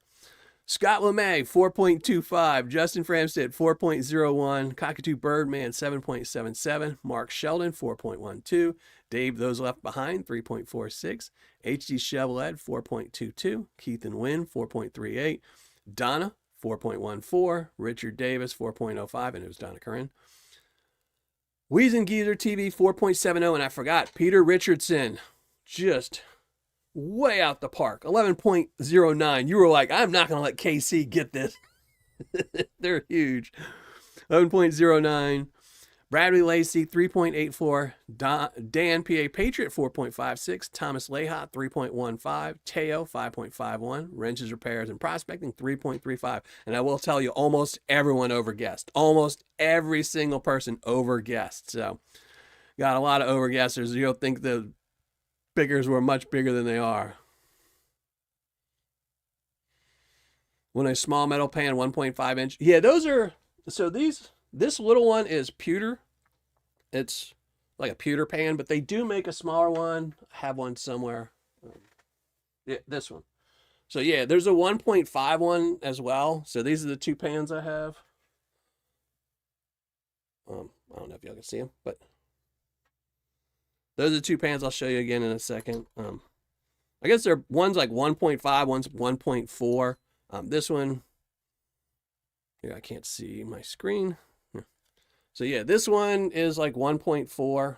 [SPEAKER 1] Scott LeMay, 4.25. Justin Framstead, 4.01. Cockatoo Birdman, 7.77. Mark Sheldon, 4.12. Dave Those Left Behind, 3.46. HD Chevrolet, 4.22. Keith and Wynn, 4.38. Donna, 4.14. Richard Davis, 4.05. And it was Donna Curran. Weezen Geezer TV, 4.70. And I forgot, Peter Richardson, just way out the park, 11.09. You were like, I'm not going to let KC get this. They're huge. 11.09. Bradley Lacey, 3.84. Dan P.A. Patriot, 4.56. Thomas Lahot, 3.15. Teo, 5.51. Wrenches, Repairs, and Prospecting, 3.35. And I will tell you, almost everyone overguessed. Almost every single person overguessed. So, got a lot of overguessers. You'll think the figures were much bigger than they are. When a small metal pan, 1.5 inch. Yeah, those are, so this little one is pewter. It's like a pewter pan, but they do make a smaller one. I have one somewhere. Yeah, this one. So yeah, there's a 1.5 one as well. So these are the two pans I have. I don't know if y'all can see them, but those are the two pans I'll show you again in a second. I guess one's like 1.5, one's 1.4. This one, here, I can't see my screen. So yeah, this one is like 1.4.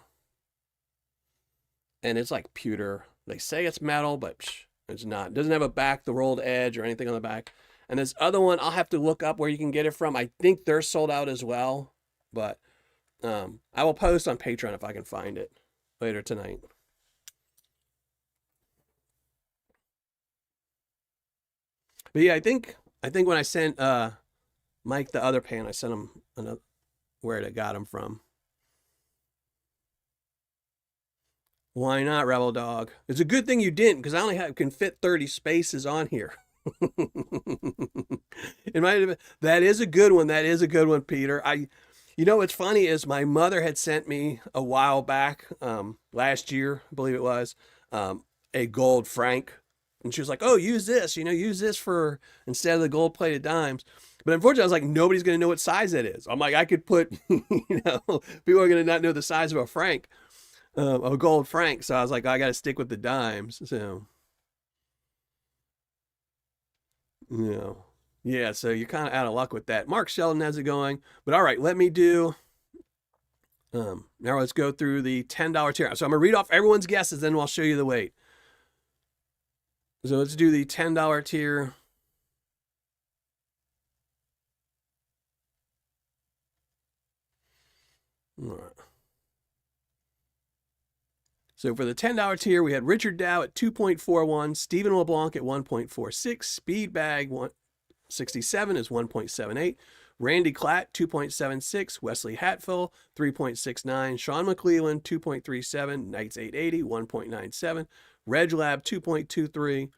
[SPEAKER 1] And it's like pewter. They say it's metal, but it's not. It doesn't have the rolled edge or anything on the back. And this other one, I'll have to look up where you can get it from. I think they're sold out as well. But I will post on Patreon if I can find it later tonight. But yeah, I think when I sent Mike the other pan, I sent him another, where I got him from. Why not, Rebel Dog? It's a good thing you didn't, because I only can fit 30 spaces on here. It might have been, that is a good one. That is a good one, Peter. You know what's funny is my mother had sent me a while back, last year, I believe it was, a gold franc. And she was like, oh, use this for instead of the gold plated dimes. But unfortunately, I was like, nobody's going to know what size that is. I'm like, I could put, people are going to not know the size of a franc, a gold franc. So I was like, I got to stick with the dimes. So, yeah, so you're kind of out of luck with that. Mark Sheldon has it going. But all right, let me do, now let's go through the $10 tier. So I'm going to read off everyone's guesses, then I'll show you the weight. So let's do the $10 tier. All right. So for the $10 tier, we had Richard Dow at 2.41, Stephen LeBlanc at 1.46, Speedbag 167 is 1.78, Randy Klatt 2.76, Wesley Hatfill 3.69, Sean McClelland 2.37, Knights 880 1.97, Reg Lab 2.23,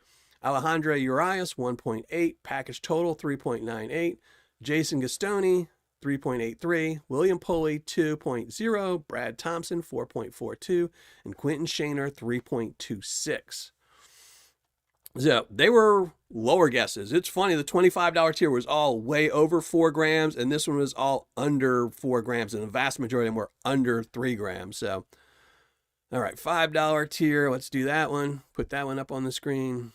[SPEAKER 1] Alejandro Urias 1.8, Package Total 3.98, Jason Gastoni 3.83, William Pulley 2.0, Brad Thompson 4.42, and Quentin Shaner 3.26. So they were lower guesses. It's funny, the $25 tier was all way over 4 grams, and this one was all under 4 grams, and the vast majority of them were under 3 grams. So, all right, $5 tier, let's do that one. Put that one up on the screen.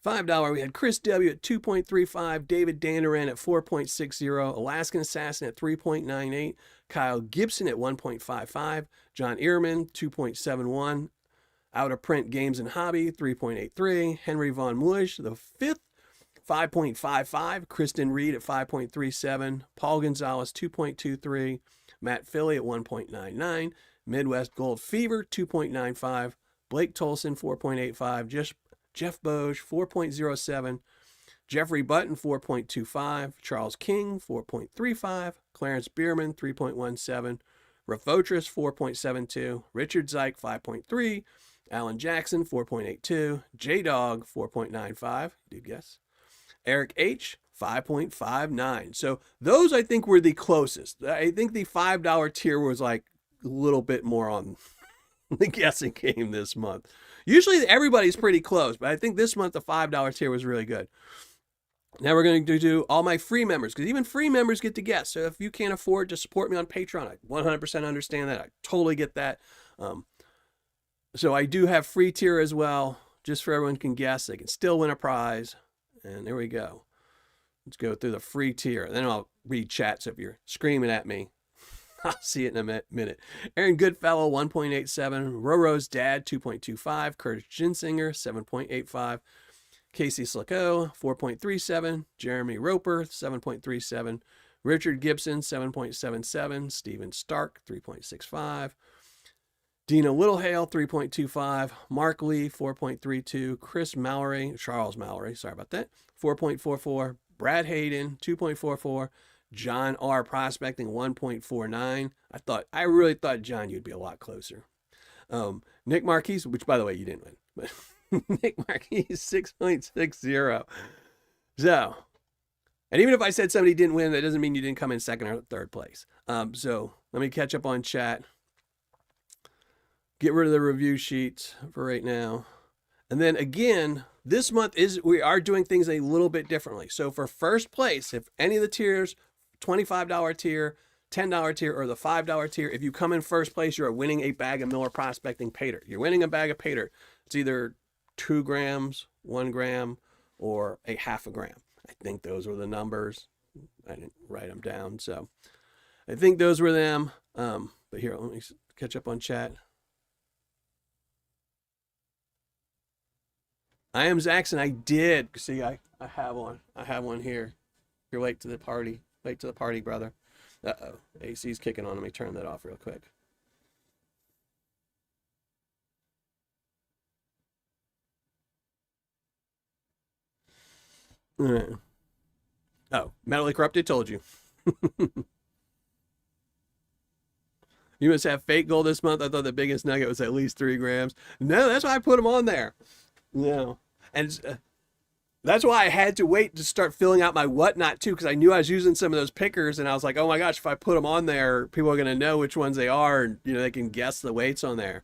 [SPEAKER 1] $5, we had Chris W. at 2.35, David Danderan at 4.60, Alaskan Assassin at 3.98, Kyle Gibson at 1.55. John Ehrman, 2.71. Out of print Games and Hobby, 3.83. Henry Von Muish, the fifth, 5.55. Kristen Reed at 5.37. Paul Gonzalez, 2.23. Matt Philly at 1.99. Midwest Gold Fever, 2.95. Blake Tolson, 4.85. Jeff Boge, 4.07. Jeffrey Button, 4.25. Charles King, 4.35. Clarence Bierman, 3.17. Rafotris, 4.72. Richard Zeich, 5.3. Alan Jackson, 4.82. J-Dog, 4.95. Did guess. Eric H., 5.59. So those, I think, were the closest. I think the $5 tier was like a little bit more on the guessing game this month. Usually everybody's pretty close, but I think this month the $5 tier was really good. Now we're going to do all my free members, because even free members get to guess. So if you can't afford to support me on Patreon, I 100% understand that. I totally get that. So I do have free tier as well, just for everyone can guess. They can still win a prize. And there we go. Let's go through the free tier. Then I'll read chat, so if you're screaming at me, I'll see it in a minute. Aaron Goodfellow, 1.87. Roro's dad, 2.25. Curtis Ginsinger, 7.85. Casey Slicko, 4.37. Jeremy Roper, 7.37. Richard Gibson, 7.77. Steven Stark, 3.65. Dina Littlehale, 3.25. Mark Lee, 4.32. Charles Mallory, sorry about that, 4.44. Brad Hayden, 2.44. John R. Prospecting, 1.49. I really thought, John, you'd be a lot closer. Nick Marquis, which, by the way, you didn't win, but Nick Marquis, 6.60. So, and even if I said somebody didn't win, that doesn't mean you didn't come in second or third place. So let me catch up on chat. Get rid of the review sheets for right now. And then again, this month we are doing things a little bit differently. So for first place, if any of the tiers, $25 tier, $10 tier, or the $5 tier, if you come in first place, you are winning a bag of Miller Prospecting Paydirt. You're winning a bag of Paydirt. It's either 2 grams, 1 gram, or a half a gram. I think those were the numbers. I didn't write them down, so I think those were them. But here, let me catch up on chat. I am Zaxxon. I did. See, I have one. I have one here. You're late to the party. Late to the party, brother. Uh-oh. AC's kicking on. Let me turn that off real quick. Oh, Mentally Corrupted told you. You must have fake gold this month. I thought the biggest nugget was at least 3 grams. No, that's why I put them on there. No. And that's why I had to wait to start filling out my whatnot too, because I knew I was using some of those pickers, and I was like, oh my gosh, if I put them on there, people are going to know which ones they are, and they can guess the weights on there.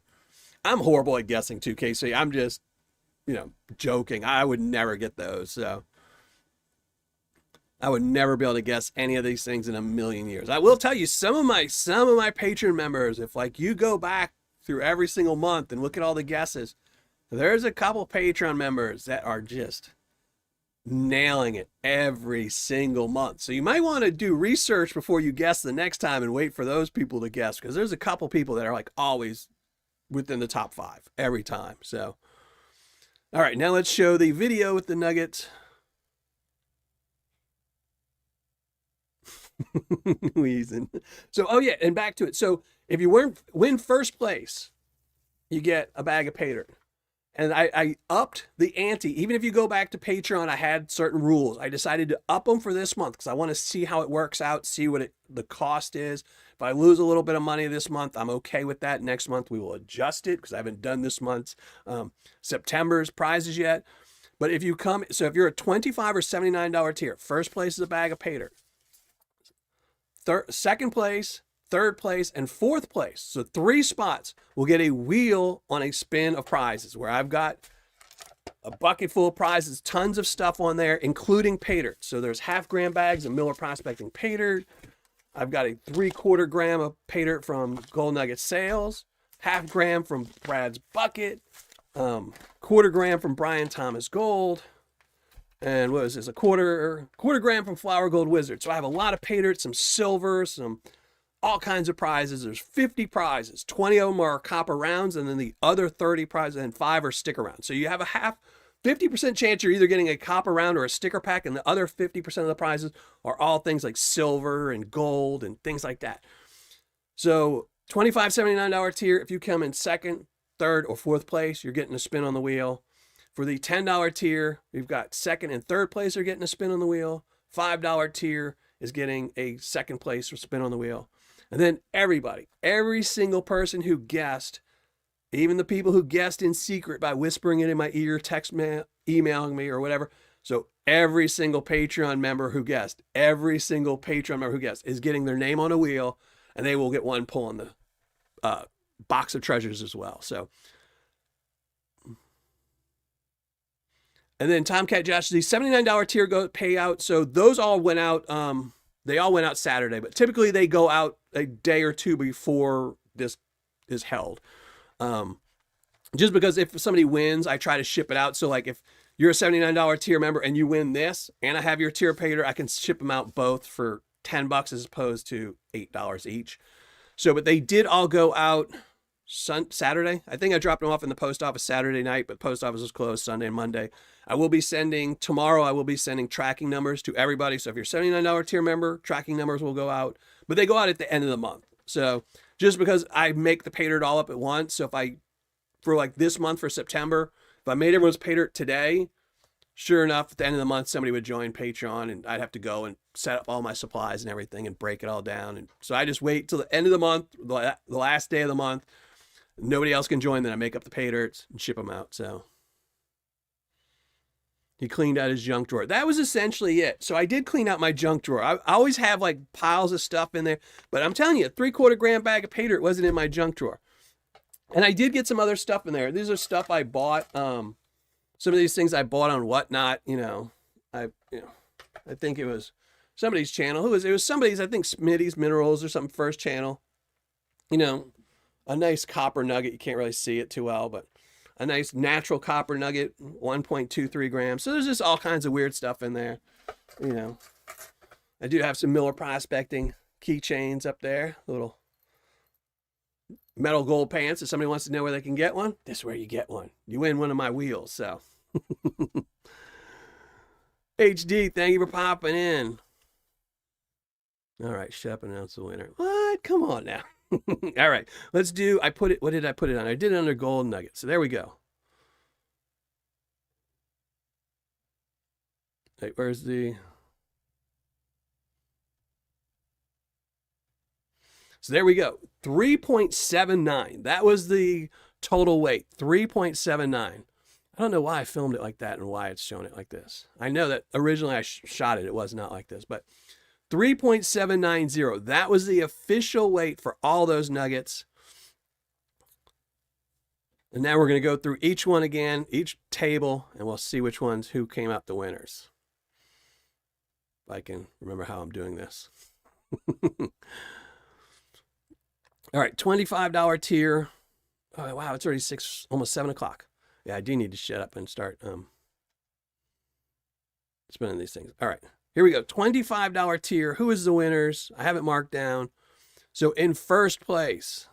[SPEAKER 1] I'm horrible at guessing too, Casey. I'm just, joking. I would never get those, so I would never be able to guess any of these things in a million years. I will tell you, some of my Patreon members, if like you go back through every single month and look at all the guesses, there's a couple Patreon members that are just nailing it every single month. So you might want to do research before you guess the next time and wait for those people to guess, because there's a couple people that are like always within the top 5 every time. So, all right, now let's show the video with the nuggets. Wheezing. So, oh yeah, and back to it. So if you win first place, you get a bag of Paydirt. And I upped the ante. Even if you go back to Patreon, I had certain rules. I decided to up them for this month because I want to see how it works out, see what the cost is. If I lose a little bit of money this month, I'm okay with that. Next month, we will adjust it because I haven't done this month's September's prizes yet. But if you come, so if you're a $25 or $79 tier, first place is a bag of Paydirt. Second place, third place, and fourth place, so 3 spots, will get a wheel on a spin of prizes, where I've got a bucket full of prizes, tons of stuff on there, including Paydirt. So there's half-gram bags of Miller Prospecting Paydirt. I've got a 3/4 gram of Paydirt from Gold Nugget Sales, half gram from Brad's Bucket, 1/4 gram from Brian Thomas Gold, and what was this? A quarter gram from Flower Gold Wizard. So I have a lot of Paydirt, some silver, some all kinds of prizes. There's 50 prizes. 20 of them are copper rounds, and then the other 30 prizes and 5 are sticker rounds. So you have a 50% chance you're either getting a copper round or a sticker pack, and the other 50% of the prizes are all things like silver and gold and things like that. So $25, $79 tier, if you come in second, third, or fourth place, you're getting a spin on the wheel. For the $10 tier, we've got second and third place are getting a spin on the wheel. $5 tier is getting a second place or spin on the wheel. And then everybody, every single person who guessed, even the people who guessed in secret by whispering it in my ear, emailing me or whatever. So every single Patreon member who guessed, is getting their name on a wheel, and they will get one pull on the box of treasures as well. So, and then Tomcat Josh, the $79 tier payout. So those all went out. They all went out Saturday, but typically they go out a day or two before this is held. Just because if somebody wins, I try to ship it out. So like if you're a $79 tier member and you win this, and I have your tier Paydirt, I can ship them out both for $10 as opposed to $8 each. So, but they did all go out Saturday. I think I dropped them off in the post office Saturday night, but post office was closed Sunday and Monday. Tomorrow I will be sending tracking numbers to everybody. So if you're a $79 tier member, tracking numbers will go out, but they go out at the end of the month. So just because I make the Paydirt all up at once. So for like this month for September, if I made everyone's Paydirt today, sure enough, at the end of the month, somebody would join Patreon and I'd have to go and set up all my supplies and everything and break it all down. And so I just wait till the end of the month, the last day of the month. Nobody else can join. Then I make up the Paydirts and ship them out. So he cleaned out his junk drawer. That was essentially it. So I did clean out my junk drawer. I always have like piles of stuff in there, but I'm telling you, a 3/4 gram bag of Paydirt wasn't in my junk drawer. And I did get some other stuff in there. These are stuff I bought. Some of these things I bought on Whatnot. I think it was somebody's channel. It was somebody's, I think Smitty's Minerals or something, first channel. A nice copper nugget. You can't really see it too well, but a nice natural copper nugget, 1.23 grams. So there's just all kinds of weird stuff in there. I do have some Miller Prospecting keychains up there, little metal gold pants. If somebody wants to know where they can get one, this is where you get one. You win one of my wheels. So HD, thank you for popping in. All right, shut up and announce the winner. What? Come on now. All right, let's do, what did I put it on? I did it under gold nugget. So there we go. Hey, where's the, so there we go. 3.79. That was the total weight. 3.79. I don't know why I filmed it like that and why it's showing it like this. I know that originally I shot it. It was not like this, but 3.790. That was the official weight for all those nuggets. And now we're going to go through each one again, each table, and we'll see who came out the winners. If I can remember how I'm doing this. All right, $25 tier. Oh, wow, it's already almost 7 o'clock. Yeah, I do need to shut up and start spinning these things. All right. Here we go. $25 tier. Who is the winners? I have it marked down. So in first place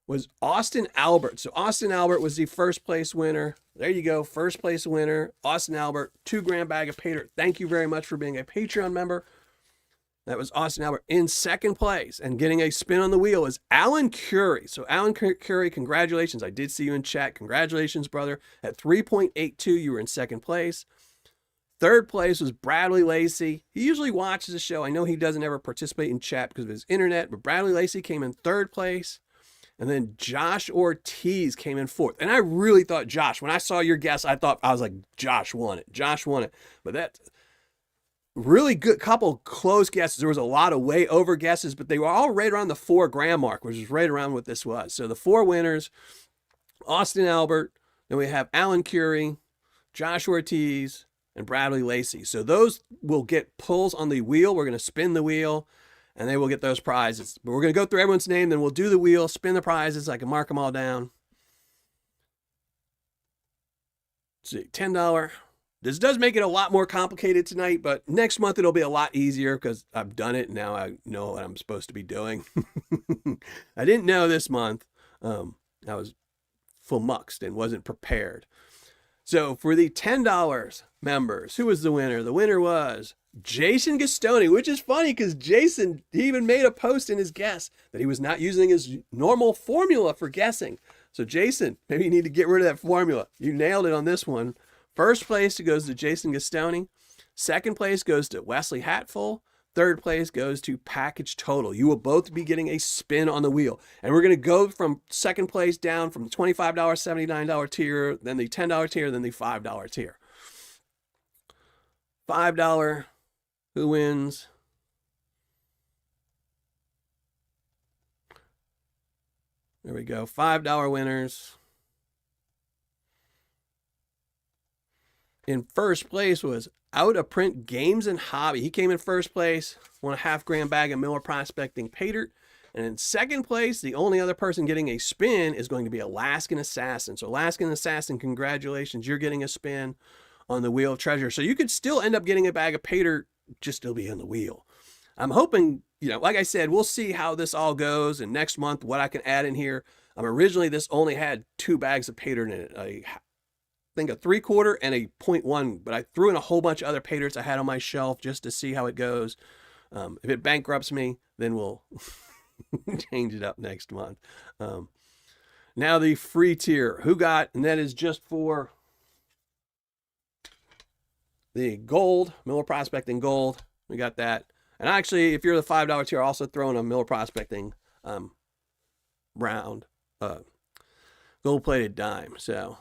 [SPEAKER 1] was Austin Albert. So Austin Albert was the first place winner. There you go. First place winner. Austin Albert, 2 gram bag of Paydirt. Thank you very much for being a Patreon member. That was Austin Albert. In second place and getting a spin on the wheel is Alan Curry. So Alan Curry, congratulations. I did see you in chat. Congratulations, brother. At 3.82, you were in second place. Third place was Bradley Lacey. He usually watches the show. I know he doesn't ever participate in chat because of his internet, but Bradley Lacey came in third place. And then Josh Ortiz came in fourth. And I really thought Josh, when I saw your guess, I was like, Josh won it. Josh won it. But that really good couple close guesses. There was a lot of way over guesses, but they were all right around the 4 gram mark, which is right around what this was. So the 4 winners, Austin Albert, then we have Alan Curry, Josh Ortiz, and Bradley Lacey. So those will get pulls on the wheel. We're going to spin the wheel, and they will get those prizes. But we're going to go through everyone's name, then we'll do the wheel, spin the prizes. I can mark them all down. Let's see, $10 This does make it a lot more complicated tonight, but next month it'll be a lot easier because I've done it and now I know what I'm supposed to be doing. I didn't know this month. I was flummoxed and wasn't prepared. So for the $10 members, who was the winner? The winner was Jason Gastoni, which is funny because Jason, he even made a post in his guess that he was not using his normal formula for guessing. So Jason, maybe you need to get rid of that formula. You nailed it on this one. First place goes to Jason Gastoni. Second place goes to Wesley Hatfull. Third place goes to Package Total. You will both be getting a spin on the wheel. And we're going to go from second place down from the $25, $79 tier, then the $10 tier, then the $5 tier. $5, who wins? There we go. $5 winners. In first place was Out of Print Games and Hobby. He came in first place, won a half-gram bag of Miller Prospecting Paydirt. And in second place, the only other person getting a spin is going to be Alaskan Assassin. So Alaskan Assassin, congratulations. You're getting a spin on the Wheel of Treasure. So you could still end up getting a bag of Paydirt, just still be on the wheel. I'm hoping, like I said, we'll see how this all goes. And next month, what I can add in here. Originally, this only had 2 bags of Paydirt in it. I think a 3/4 and a 0.1, but I threw in a whole bunch of other Paydirts I had on my shelf just to see how it goes. If it bankrupts me, then we'll change it up next month. Now the free tier, who got, and that is just for the gold, Miller Prospecting Gold. We got that. And actually, if you're the $5 tier, also throwing a Miller Prospecting round, gold-plated dime. So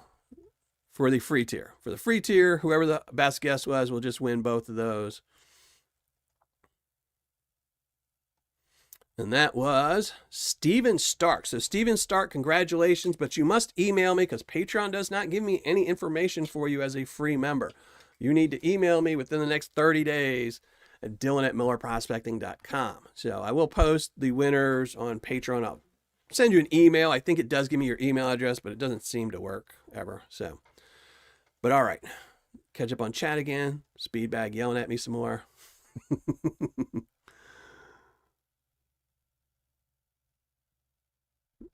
[SPEAKER 1] for the free tier. For the free tier, whoever the best guess was will just win both of those. And that was Steven Stark. So Steven Stark, congratulations, but you must email me because Patreon does not give me any information for you as a free member. You need to email me within the next 30 days at dylan@millerprospecting.com. So I will post the winners on Patreon. I'll send you an email. I think it does give me your email address, but it doesn't seem to work ever. So, but all right, catch up on chat again. Speedbag yelling at me some more.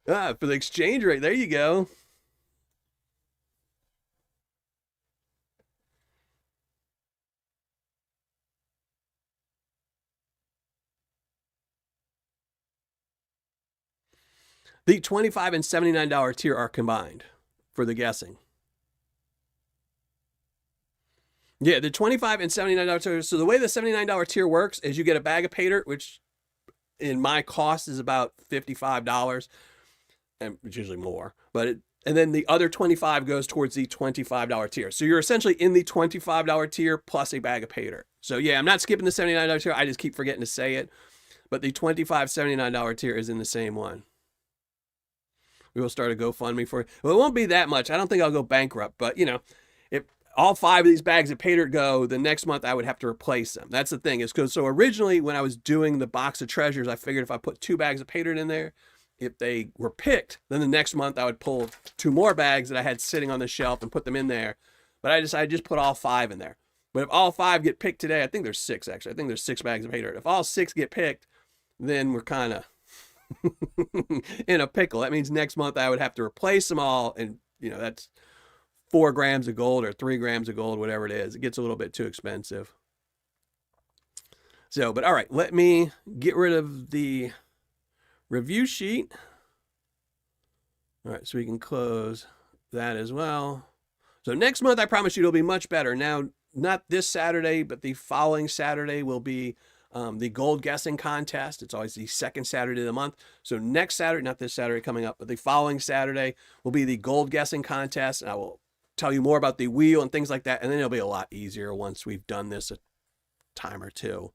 [SPEAKER 1] For the exchange rate, there you go. The $25 and $79 tier are combined for the guessing. Yeah, the $25 and $79 tier. So the way the $79 tier works is you get a bag of Paydirt, which in my cost is about $55, and it's usually more. And then the other $25 goes towards the $25 tier. So you're essentially in the $25 tier plus a bag of Paydirt. So yeah, I'm not skipping the $79 tier. I just keep forgetting to say it. But the $25, $79 tier is in the same one. We will start a GoFundMe for it. Well, it won't be that much. I don't think I'll go bankrupt, but if all 5 of these bags of Paydirt go, the next month I would have to replace them. That's the thing. So originally when I was doing the box of treasures, I figured if I put 2 bags of Paydirt in there, if they were picked, then the next month I would pull 2 more bags that I had sitting on the shelf and put them in there. But I decided just put all 5 in there. But if all 5 get picked today, I think there's 6 actually. I think there's 6 bags of Paydirt. If all 6 get picked, then we're kind of in a pickle. That means next month I would have to replace them all, and that's 4 grams of gold or 3 grams of gold, whatever it is. It gets a little bit too expensive. So, but all right, let me get rid of the review sheet. All right, so we can close that as well. So next month, I promise you it'll be much better. Now, not this Saturday, but the following Saturday will be the gold guessing contest. It's always the second Saturday of the month. So next Saturday, not this Saturday coming up, but the following Saturday will be the gold guessing contest. And I will tell you more about the wheel and things like that. And then it'll be a lot easier once we've done this a time or two.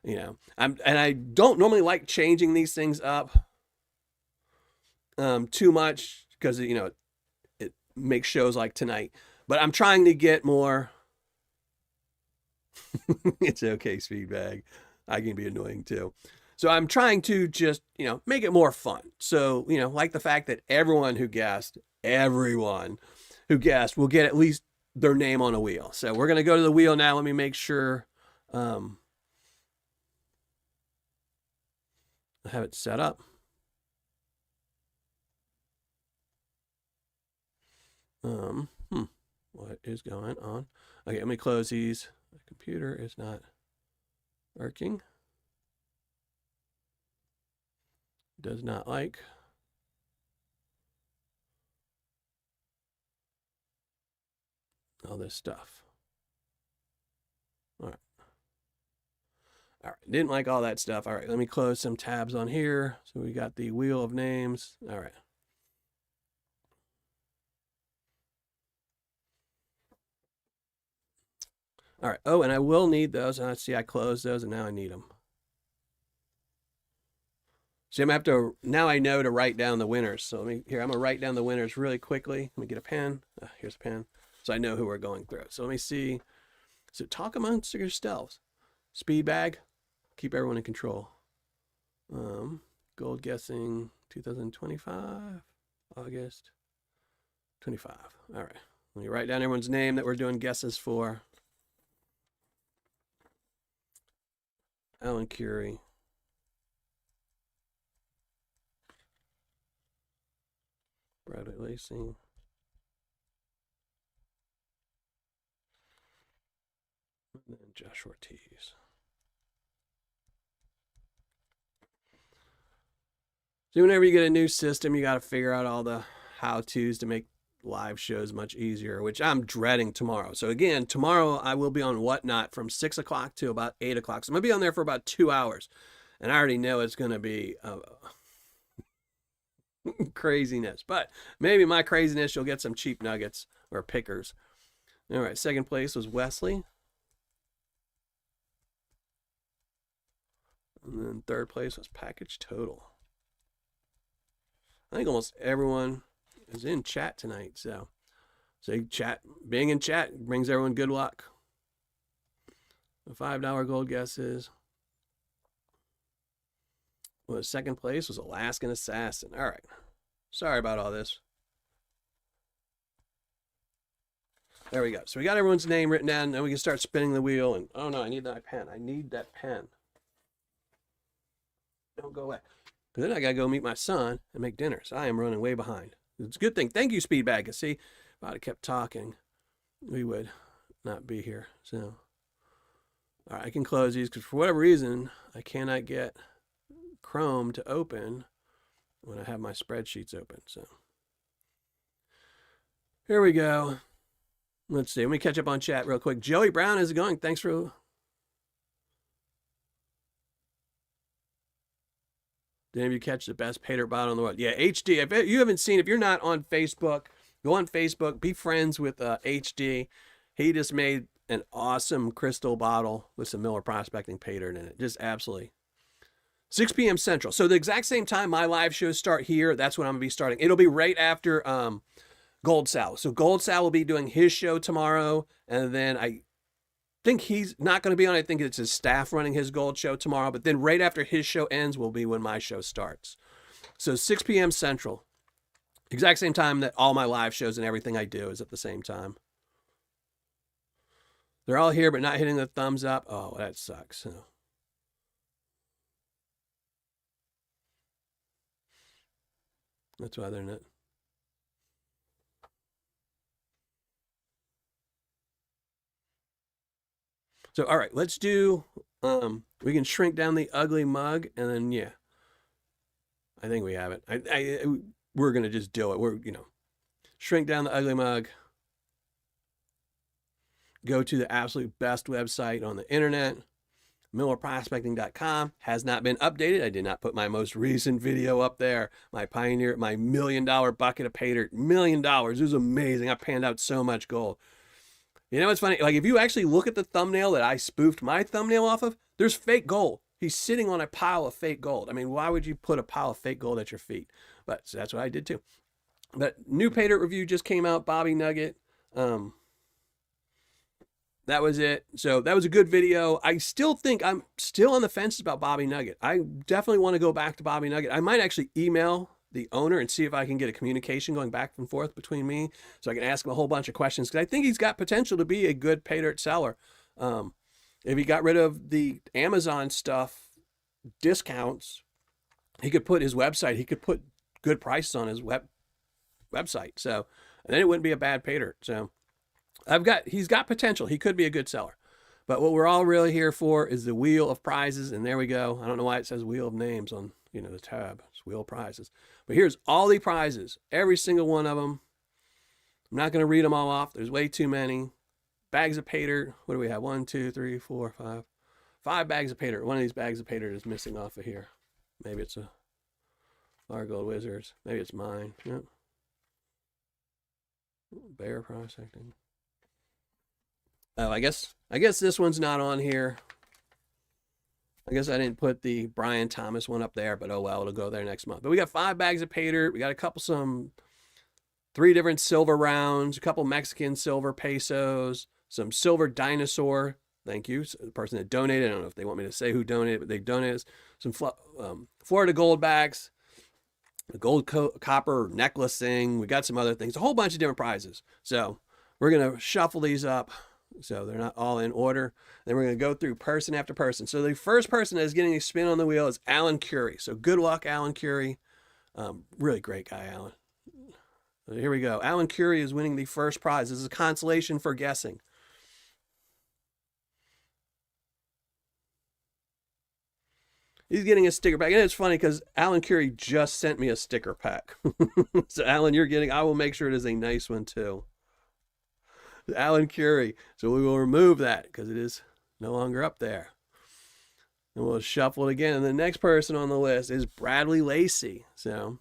[SPEAKER 1] And I don't normally like changing these things up too much because, it makes shows like tonight. But I'm trying to get more. It's okay, Speedbag. I can be annoying too. So I'm trying to just, make it more fun. So, like the fact that everyone who guessed will get at least their name on a wheel. So we're going to go to the wheel now. Let me make sure I have it set up. What is going on? Okay, let me close these. My computer is not working. Does not like. All this stuff. All right. All right. Didn't like all that stuff. All right. Let me close some tabs on here. So we got the wheel of names. All right. All right. Oh, and I will need those. And let's see, I closed those and now I need them. See, I'm going to have to, now I know to write down the winners. So I'm going to write down the winners really quickly. Let me get a pen. Here's a pen. So I know who we're going through. So let me see. So talk amongst yourselves. Speed bag. Keep everyone in control. Gold guessing 2025. August 25. All right. Let me write down everyone's name that we're doing guesses for. Alan Curie. Bradley Lacey. And then Josh Ortiz. So whenever you get a new system, you got to figure out all the how-tos to make live shows much easier, which I'm dreading tomorrow. So again, tomorrow I will be on Whatnot from 6 o'clock to about 8 o'clock. So I'm going to be on there for about 2 hours. And I already know it's going to be craziness. But maybe my craziness, you'll get some cheap nuggets or pickers. All right, second place was Wesley. And then third place was Package Total. I think almost everyone is in chat tonight. So chat, being in chat brings everyone good luck. The $5 gold guesses. Well, the second place was Alaskan Assassin. All right. Sorry about all this. There we go. So we got everyone's name written down. Now we can start spinning the wheel. And oh no, I need that pen. I need that pen. Don't go away. But then I got to go meet my son and make dinner. So I am running way behind. It's a good thing. Thank you, Speedbag. See, if I'd have kept talking, we would not be here. So, all right, I can close these because for whatever reason, I cannot get Chrome to open when I have my spreadsheets open. So, here we go. Let's see. Let me catch up on chat real quick. Joey Brown, how's it going? Thanks for... Did any of you catch the best Paydirt bottle in the world? Yeah, HD. If you haven't seen, if you're not on Facebook, go on Facebook, be friends with HD. He just made an awesome crystal bottle with some Miller Prospecting Paydirt in it. Just absolutely. 6 p.m. Central. So the exact same time my live shows start here, that's when I'm going to be starting. It'll be right after Gold Sal. So Gold Sal will be doing his show tomorrow, and then I think he's not going to be on. I think it's his staff running his gold show tomorrow, but then right after his show ends will be when my show starts. So 6 p.m. Central, exact same time that all my live shows and everything I do is at the same time. They're all here, but not hitting the thumbs up. Oh, that sucks. That's why they're not. So, all right, let's do, we can shrink down the ugly mug and then, yeah, I think we have it. We're going to just do it. Shrink down the ugly mug, go to the absolute best website on the internet, millerprospecting.com, has not been updated. I did not put my most recent video up there. My Pioneer, my $1 million bucket of Paydirt, $1 million. It was amazing. I panned out so much gold. You know what's funny? Like, if you actually look at the thumbnail that I spoofed my thumbnail off of, there's fake gold. He's sitting on a pile of fake gold. I mean, why would you put a pile of fake gold at your feet? But so that's what I did too. But new Paydirt review just came out, Bobby Nugget. That was it. So that was a good video. I still think I'm still on the fence about Bobby Nugget. I definitely want to go back to Bobby Nugget. I might actually email the owner and see if I can get a communication going back and forth between me, so I can ask him a whole bunch of questions, because I think he's got potential to be a good Paydirt seller. If he got rid of the Amazon stuff discounts, he could put his website, he could put good prices on his website. So, and then it wouldn't be a bad Paydirt. So he's got potential. He could be a good seller. But what we're all really here for is the wheel of prizes. And there we go. I don't know why it says wheel of names on, the tab. It's wheel of prizes. But here's all the prizes, every single one of them. I'm not going to read them all off. There's way too many. Bags of Paydirt. What do we have? 1, 2, 3, 4, 5. 5 bags of Paydirt. One of these bags of Paydirt is missing off of here. Maybe it's a Largold Wizards. Maybe it's mine. Yep. Bear prospecting. Oh, I guess this one's not on here. I guess I didn't put the Brian Thomas one up there, but oh well, it'll go there next month. But we got 5 bags of Paydirt. We got a couple, 3 different silver rounds, a couple Mexican silver pesos, some silver dinosaur. Thank you. So the person that donated, I don't know if they want me to say who donated, but they donated some Florida Goldbacks, the gold copper necklacing. We got some other things, a whole bunch of different prizes. So we're going to shuffle these up so they're not all in order. Then we're going to go through person after person. So the first person that is getting a spin on the wheel is Alan Curie. So good luck, Alan Curie. Really great guy, Alan. So here we go. Alan Curie is winning the first prize. This is a consolation for guessing. He's getting a sticker pack. And it's funny because Alan Curie just sent me a sticker pack. So Alan, I will make sure it is a nice one too. Alan Curie. So we will remove that because it is no longer up there. And we'll shuffle it again. And the next person on the list is Bradley Lacey. So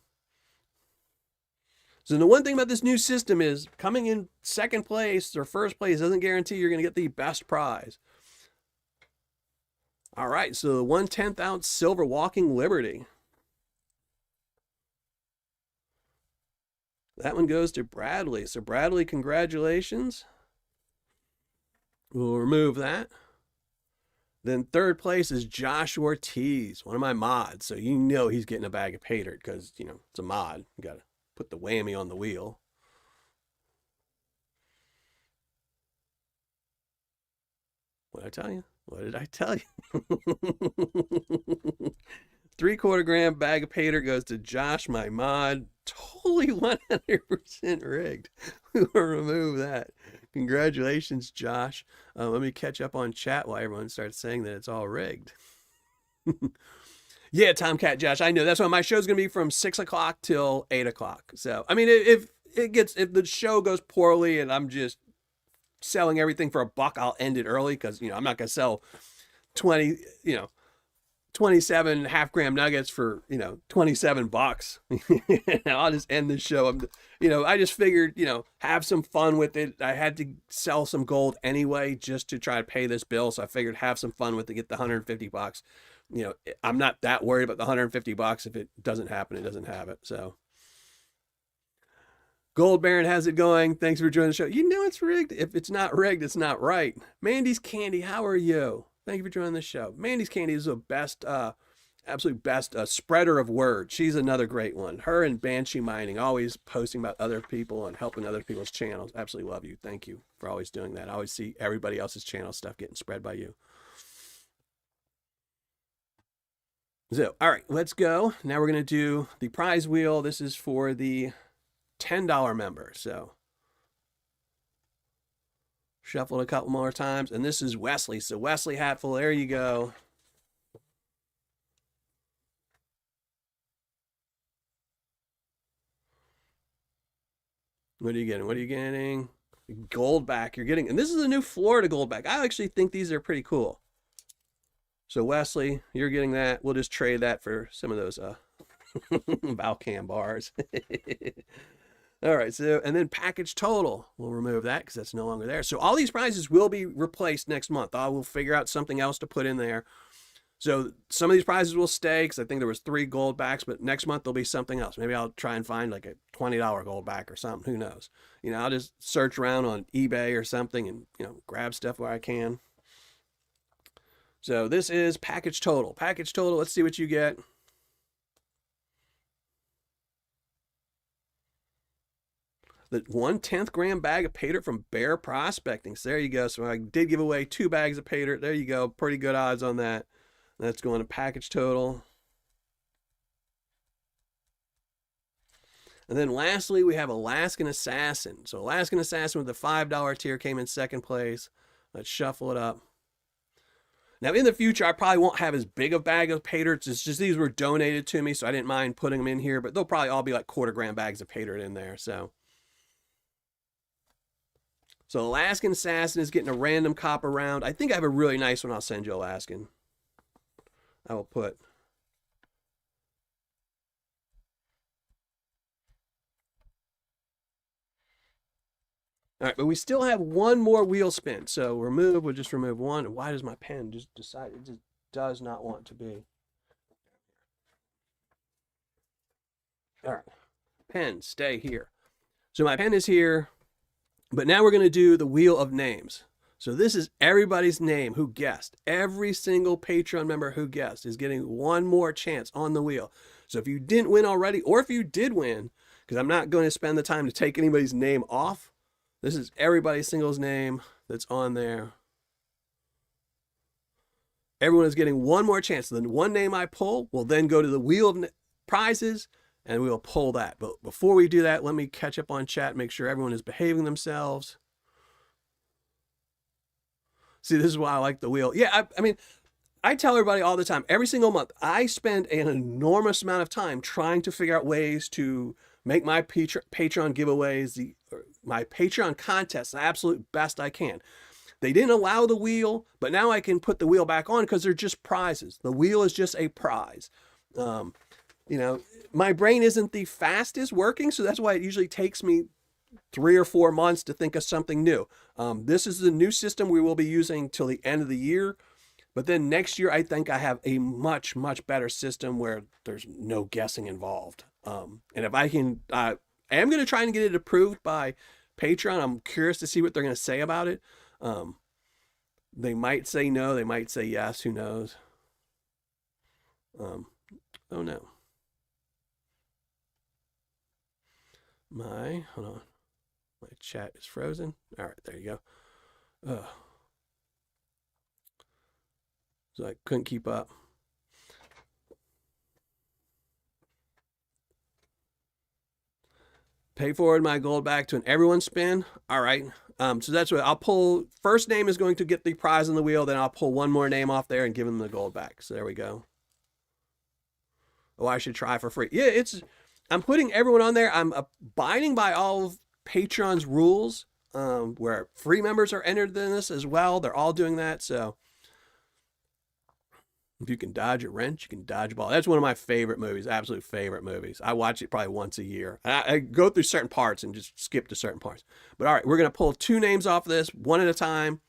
[SPEAKER 1] the one thing about this new system is coming in second place or first place doesn't guarantee you're going to get the best prize. All right, so the 1/10 ounce silver Walking Liberty. That one goes to Bradley. So Bradley, congratulations. We'll remove that. Then third place is Josh Ortiz, one of my mods. So he's getting a bag of Paydirt because, it's a mod. You got to put the whammy on the wheel. What did I tell you? What did I tell you? 3/4 gram bag of Paydirt goes to Josh, my mod. Totally 100% rigged. We will remove that. Congratulations, Josh. Let me catch up on chat while everyone starts saying that it's all rigged. Yeah, Tomcat Josh, I know. That's why my show's going to be from 6 o'clock till 8 o'clock. So, I mean, if the show goes poorly and I'm just selling everything for $1, I'll end it early because, I'm not going to sell 27 half-gram nuggets for, $27. I'll just end the show. I just figured, have some fun with it. I had to sell some gold anyway just to try to pay this bill. So I figured have some fun with it, get the $150. I'm not that worried about the $150. If it doesn't happen, it doesn't have it. So Gold Baron has it going. Thanks for joining the show. It's rigged. If it's not rigged, it's not right. Mandy's Candy, how are you? Thank you for joining the show. Mandy's Candy is the best, absolute best spreader of words. She's another great one. Her and Banshee Mining, always posting about other people and helping other people's channels. Absolutely love you. Thank you for always doing that. I always see everybody else's channel stuff getting spread by you. So, all right, let's go. Now we're going to do the prize wheel. This is for the $10 member. So shuffle it a couple more times. And this is Wesley. So Wesley Hatful, there you go. What are you getting? What are you getting? Goldback. You're getting, and this is a new Florida Goldback. I actually think these are pretty cool. So Wesley, you're getting that. We'll just trade that for some of those Valcam bars. All right, so, and then package total. We'll remove that because that's no longer there. So all these prizes will be replaced next month. I will figure out something else to put in there. So some of these prizes will stay because I think there was 3 gold backs, but next month there'll be something else. Maybe I'll try and find like a $20 gold back or something. Who knows? I'll just search around on eBay or something and, grab stuff where I can. So this is package total. Package total, let's see what you get. the 1/10 gram bag of Paydirt from Bear Prospecting. So there you go. So I did give away 2 bags of Paydirt. There you go. Pretty good odds on that. That's going to package total. And then lastly, we have Alaskan Assassin. So Alaskan Assassin with the $5 tier came in second place. Let's shuffle it up. Now, in the future, I probably won't have as big a bag of Paydirts. It's just these were donated to me, so I didn't mind putting them in here. But they'll probably all be like 1/4 gram bags of Paydirt in there. So Alaskan Assassin is getting a random copper round. I think I have a really nice one. I'll send you, Alaskan. I will put... All right, but we still have one more wheel spin. So we'll just remove one. And why does my pen just decide it just does not want to be? All right, pen, stay here. So my pen is here, but now we're going to do the wheel of names. So this is everybody's name who guessed. Every single Patreon member who guessed is getting one more chance on the wheel. So if you didn't win already, or if you did win, because I'm not going to spend the time to take anybody's name off, this is everybody's singles name that's on there. Everyone is getting one more chance. So then one name I pull will then go to the wheel of prizes, and we will pull that. But before we do that, let me catch up on chat, make sure everyone is behaving themselves. See, this is why I like the wheel. Yeah, I mean, I tell everybody all the time, every single month, I spend an enormous amount of time trying to figure out ways to make my Patreon giveaways, my Patreon contests, the absolute best I can. They didn't allow the wheel, but now I can put the wheel back on because they're just prizes. The wheel is just a prize. You know, my brain isn't the fastest working, so that's why it usually takes me 3 or 4 months to think of something new. This is the new system we will be using till the end of the year. But then next year, I think I have a much, much better system where there's no guessing involved. And if I can, I am going to try and get it approved by Patreon. I'm curious to see what they're going to say about it. They might say no. They might say yes. Who knows? Oh, no. Hold on. My chat is frozen. All right, there you go. So I couldn't keep up. Pay forward my gold back to an everyone spin. All right. So that's what I'll pull. First name is going to get the prize on the wheel. Then I'll pull one more name off there and give them the gold back. So there we go. Oh, I should try for free. Yeah, I'm putting everyone on there. I'm abiding by all of Patreon's rules, where free members are entered in this as well. They're all doing that. So if you can dodge a wrench, you can dodge a ball. That's one of my favorite movies, absolute favorite movies. I watch it probably once a year. I go through certain parts and just skip to certain parts. But all right, we're going to pull 2 names off of this, one at a time.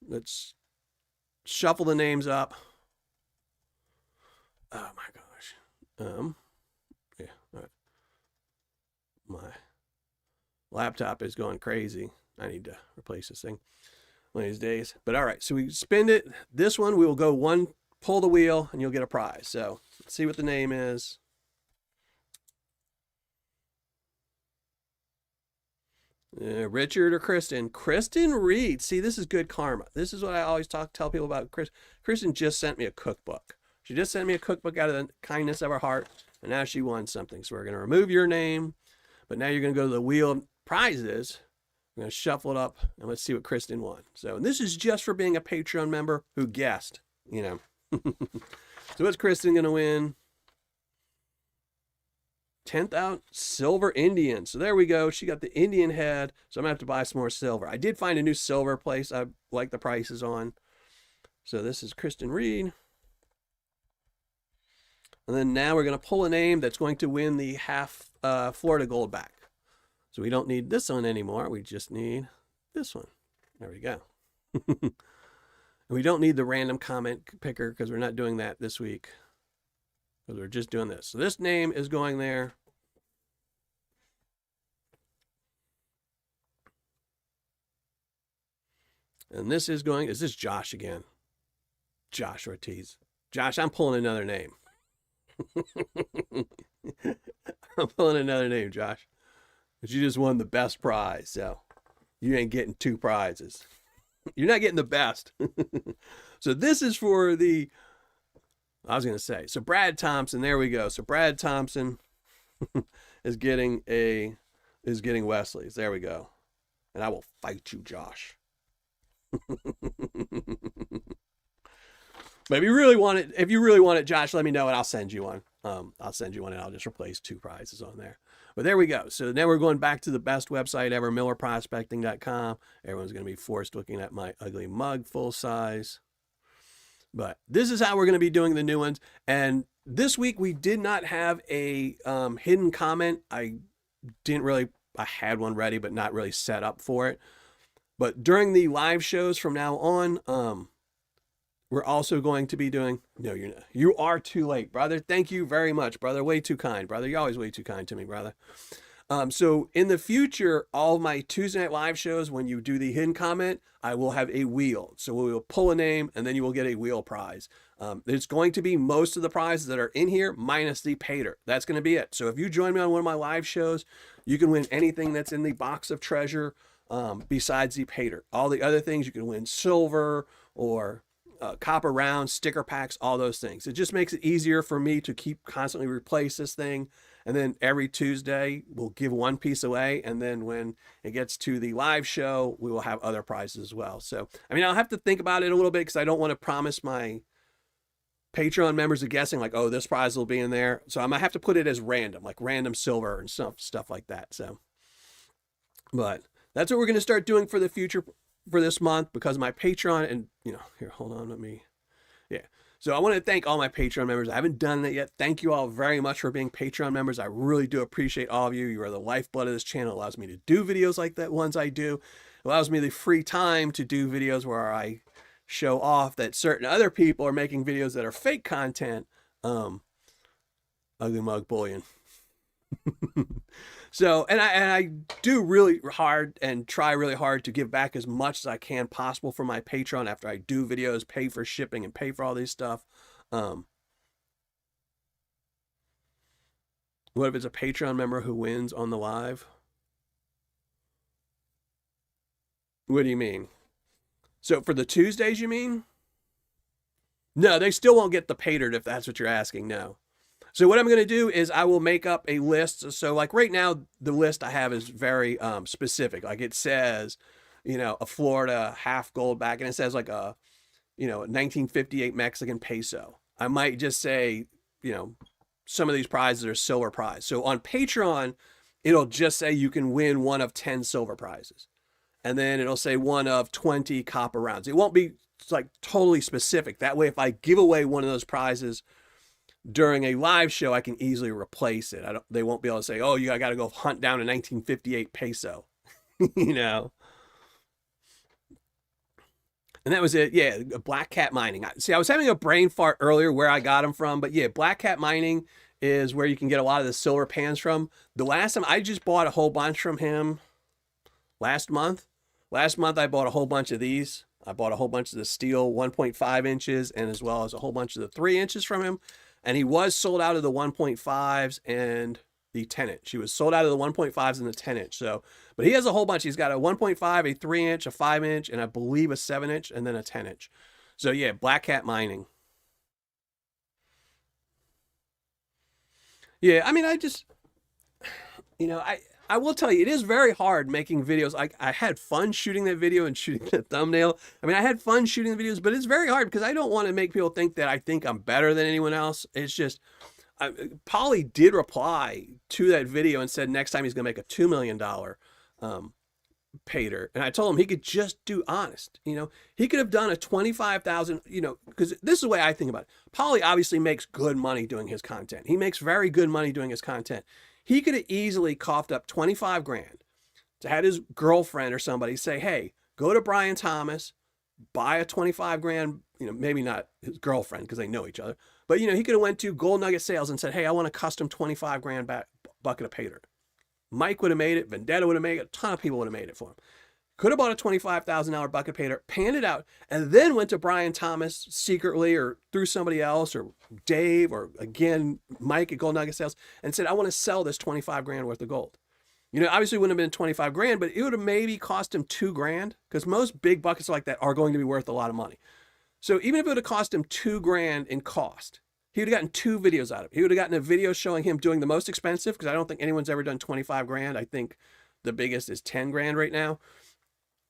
[SPEAKER 1] Let's shuffle the names up. Oh my gosh. Yeah, all right. My laptop is going crazy. I need to replace this thing one of these days. But all right, so we spin it. This one, we will go one, pull the wheel, and you'll get a prize. So let's see what the name is. Richard or Kristen? Kristen Reed. See, this is good karma. This is what I always tell people about. Kristen just sent me a cookbook. She just sent me a cookbook out of the kindness of her heart, and now she won something. So we're going to remove your name, but now you're going to go to the wheel of prizes. We're going to shuffle it up, and let's see what Kristen won. So this is just for being a Patreon member who guessed, you know. So what's Kristen going to win? 10th out, silver Indian. So there we go. She got the Indian head, so I'm going to have to buy some more silver. I did find a new silver place I like the prices on. So this is Kristen Reed. And then now we're going to pull a name that's going to win the half Florida gold back. So we don't need this one anymore. We just need this one. There we go. And we don't need the random comment picker because we're not doing that this week. Because we're just doing this. So this name is going there. And this is going, is this Josh again? Josh Ortiz. Josh, I'm pulling another name. I'm pulling another name, Josh. but you just won the best prize. So you ain't getting 2 prizes. You're not getting the best. So this is for the, I was going to say, so Brad Thompson, there we go. So Brad Thompson is getting Wesley's. There we go. And I will fight you, Josh. But if you really want it, Josh, let me know and I'll send you one. I'll send you one and I'll just replace 2 prizes on there. But there we go. So now we're going back to the best website ever, millerprospecting.com. Everyone's going to be forced looking at my ugly mug full size. But this is how we're going to be doing the new ones. And this week we did not have a hidden comment. I had one ready, but not really set up for it. But during the live shows from now on, we're also going to be doing, no, you're not. You are too late, brother. Thank you very much, brother. Way too kind, brother. You're always way too kind to me, brother. So in the future, all of my Tuesday night live shows, when you do the hidden comment, I will have a wheel. So we will pull a name and then you will get a wheel prize. It's going to be most of the prizes that are in here minus the Paydirt. That's going to be it. So if you join me on one of my live shows, you can win anything that's in the box of treasure besides the Paydirt. All the other things, you can win silver or copper rounds, sticker packs, all those things. It just makes it easier for me to keep constantly replace this thing. And then every Tuesday, we'll give one piece away. And then when it gets to the live show, we will have other prizes as well. So, I mean, I'll have to think about it a little bit because I don't want to promise my Patreon members a guessing like, oh, this prize will be in there. So I might have to put it as random, like random silver and stuff like that. So, but that's what we're going to start doing for the future for this month because my Patreon and, here, hold on, yeah. So I want to thank all my Patreon members. I haven't done that yet. Thank you all very much for being Patreon members. I really do appreciate all of you. You are the lifeblood of this channel. It allows me to do videos like that ones I do. It allows me the free time to do videos where I show off that certain other people are making videos that are fake content. Ugly Mug Bullion. So, and I do really hard and try really hard to give back as much as I can possible for my Patreon after I do videos, pay for shipping and pay for all these stuff. What if it's a Patreon member who wins on the live? What do you mean? So for the Tuesdays, you mean? No, they still won't get the Paydirt if that's what you're asking. No. So what I'm going to do is I will make up a list. So like right now, the list I have is very specific. Like it says, a Florida half gold back, and it says like a, 1958 Mexican peso. I might just say, some of these prizes are silver prize. So on Patreon, it'll just say you can win one of 10 silver prizes. And then it'll say one of 20 copper rounds. It won't be like totally specific. That way, if I give away one of those prizes during a live show, I can easily replace it. They won't be able to say, oh, I got to go hunt down a 1958 peso, And that was it. Yeah, Black Cat Mining. See, I was having a brain fart earlier where I got them from, but yeah, Black Cat Mining is where you can get a lot of the silver pans from. The last time I just bought a whole bunch from him last month. Last month I bought a whole bunch of these. I bought a whole bunch of the steel 1.5 inches and as well as a whole bunch of the 3 inches from him. And he was sold out of the 1.5s and the 10 inch. He was sold out of the 1.5s and the 10 inch. So, but he has a whole bunch. He's got a 1.5, a 3 inch, a 5 inch, and I believe a 7 inch, and then a 10 inch. So yeah, Black Cat Mining. Yeah, I mean, I will tell you, it is very hard making videos. I had fun shooting that video and shooting the thumbnail. I mean, I had fun shooting the videos, but it's very hard because I don't want to make people think that I think I'm better than anyone else. It's just, Polly did reply to that video and said next time he's going to make a $2 million Paydirt. And I told him he could just do honest. He could have done a 25,000, because this is the way I think about it. Polly obviously makes good money doing his content. He makes very good money doing his content. He could have easily coughed up 25 grand to have his girlfriend or somebody say, hey, go to Brian Thomas, buy a 25 grand, maybe not his girlfriend because they know each other, but he could have went to Gold Nugget Sales and said, hey, I want a custom 25 grand bucket of Paydirt. Mike would have made it. Vendetta would have made it. A ton of people would have made it for him. Could have bought a $25,000 bucket of Paydirt, panned it out, and then went to Brian Thomas secretly or through somebody else or Dave or again, Mike at Gold Nugget Sales and said, I want to sell this 25 grand worth of gold. Obviously it wouldn't have been 25 grand, but it would have maybe cost him 2 grand, because most big buckets like that are going to be worth a lot of money. So even if it would have cost him 2 grand in cost, he would have gotten 2 videos out of it. He would have gotten a video showing him doing the most expensive, because I don't think anyone's ever done 25 grand. I think the biggest is 10 grand right now.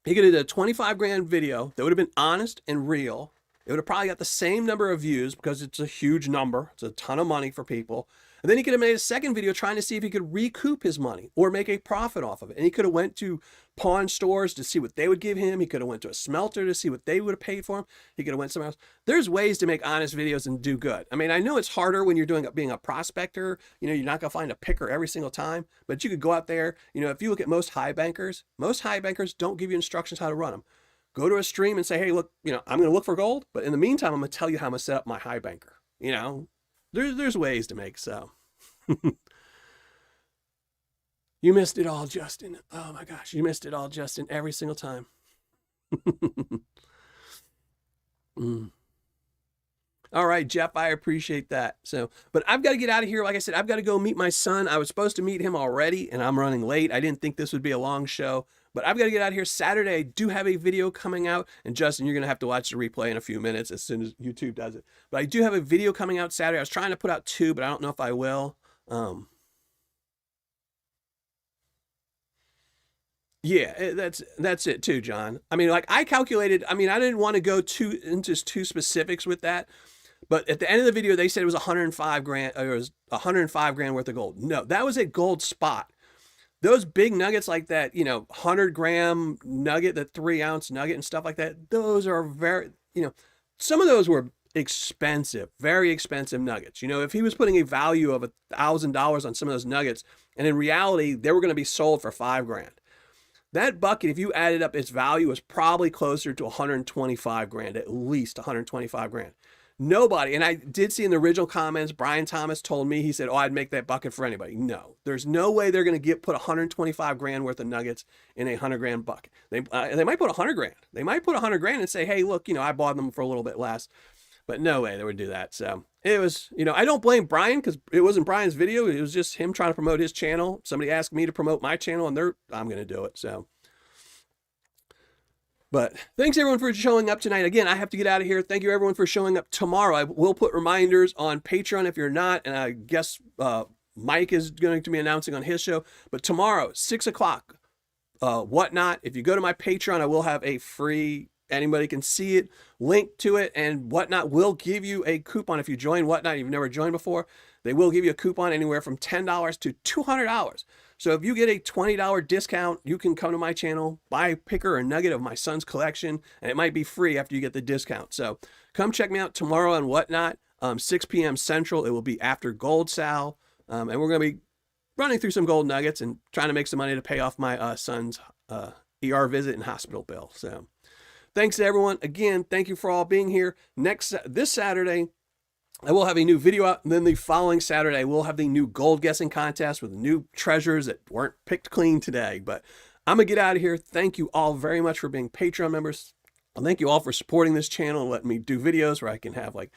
[SPEAKER 1] He could have did a 25 grand video that would have been honest and real. It would have probably got the same number of views, because it's a huge number. It's a ton of money for people. And then he could have made a second video trying to see if he could recoup his money or make a profit off of it. And he could have went to pawn stores to see what they would give him. He could have went to a smelter to see what they would have paid for him. He could have went somewhere else. There's ways to make honest videos and do good. I mean, I know it's harder when you're being a prospector. You're not going to find a picker every single time, but you could go out there. If you look at most high bankers don't give you instructions how to run them. Go to a stream and say, hey, look, I'm going to look for gold, but in the meantime, I'm going to tell you how I'm going to set up my high banker. There's ways to make so. You missed it all, Justin. Oh my gosh, you missed it all, Justin, every single time. All right, Jeff, I appreciate that. But I've got to get out of here. Like I said, I've got to go meet my son. I was supposed to meet him already, and I'm running late. I didn't think this would be a long show, but I've got to get out of here. Saturday, I do have a video coming out, and Justin, you're going to have to watch the replay in a few minutes as soon as YouTube does it. But I do have a video coming out Saturday. I was trying to put out 2, but I don't know if I will. Yeah, that's it too, John. I mean, like I calculated, I didn't want to go into too specifics with that, but at the end of the video, they said it was 105 grand, or it was 105 grand worth of gold. No, that was a gold spot. Those big nuggets like that, 100-gram nugget, the 3-ounce nugget and stuff like that, those are very, some of those were expensive, very expensive nuggets. If he was putting a value of $1,000 on some of those nuggets, and in reality, they were going to be sold for 5 grand. That bucket, if you added up its value, was probably closer to 125 grand, at least 125 grand. Nobody, and I did see in the original comments, Brian Thomas told me, he said, oh, I'd make that bucket for anybody. No, there's no way they're going to put 125 grand worth of nuggets in a 100 grand bucket. They might put 100 grand. They might put 100 grand and say, hey, look, I bought them for a little bit less. But no way they would do that. So it was, I don't blame Brian, because it wasn't Brian's video. It was just him trying to promote his channel. Somebody asked me to promote my channel, and I'm going to do it. So, but thanks everyone for showing up tonight. Again, I have to get out of here. Thank you everyone for showing up tomorrow. I will put reminders on Patreon if you're not, and I guess Mike is going to be announcing on his show. But tomorrow, 6 o'clock, Whatnot. If you go to my Patreon, I will have a free, anybody can see it, link to it, and Whatnot will give you a coupon if you join Whatnot. You've never joined before, they will give you a coupon anywhere from $10 to $200. So if you get a $20 discount, you can come to my channel, buy a picker or nugget of my son's collection, and it might be free after you get the discount. So come check me out tomorrow on Whatnot, 6 p.m. Central. It will be after Gold Sal, and we're going to be running through some gold nuggets and trying to make some money to pay off my son's ER visit and hospital bill. So thanks to everyone. Again, thank you for all being here. This Saturday, I will have a new video out, and then the following Saturday, we'll have the new gold guessing contest with new treasures that weren't picked clean today. But I'm going to get out of here. Thank you all very much for being Patreon members. And thank you all for supporting this channel and letting me do videos where I can have like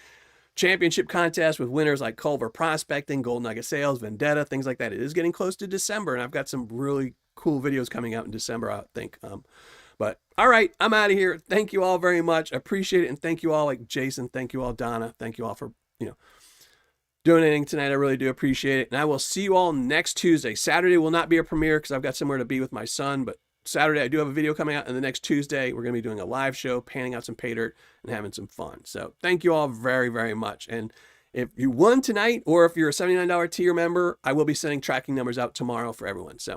[SPEAKER 1] championship contests with winners like Culver Prospecting, Gold Nugget Sales, Vendetta, things like that. It is getting close to December, and I've got some really cool videos coming out in December, I think. But all right, I'm out of here. Thank you all very much. I appreciate it. And thank you all, like Jason. Thank you all, Donna. Thank you all for donating tonight. I really do appreciate it. And I will see you all next Tuesday. Saturday will not be a premiere because I've got somewhere to be with my son. But Saturday, I do have a video coming out. And the next Tuesday, we're going to be doing a live show, panning out some Paydirt and having some fun. So thank you all very, very much. And if you won tonight, or if you're a $79 tier member, I will be sending tracking numbers out tomorrow for everyone. So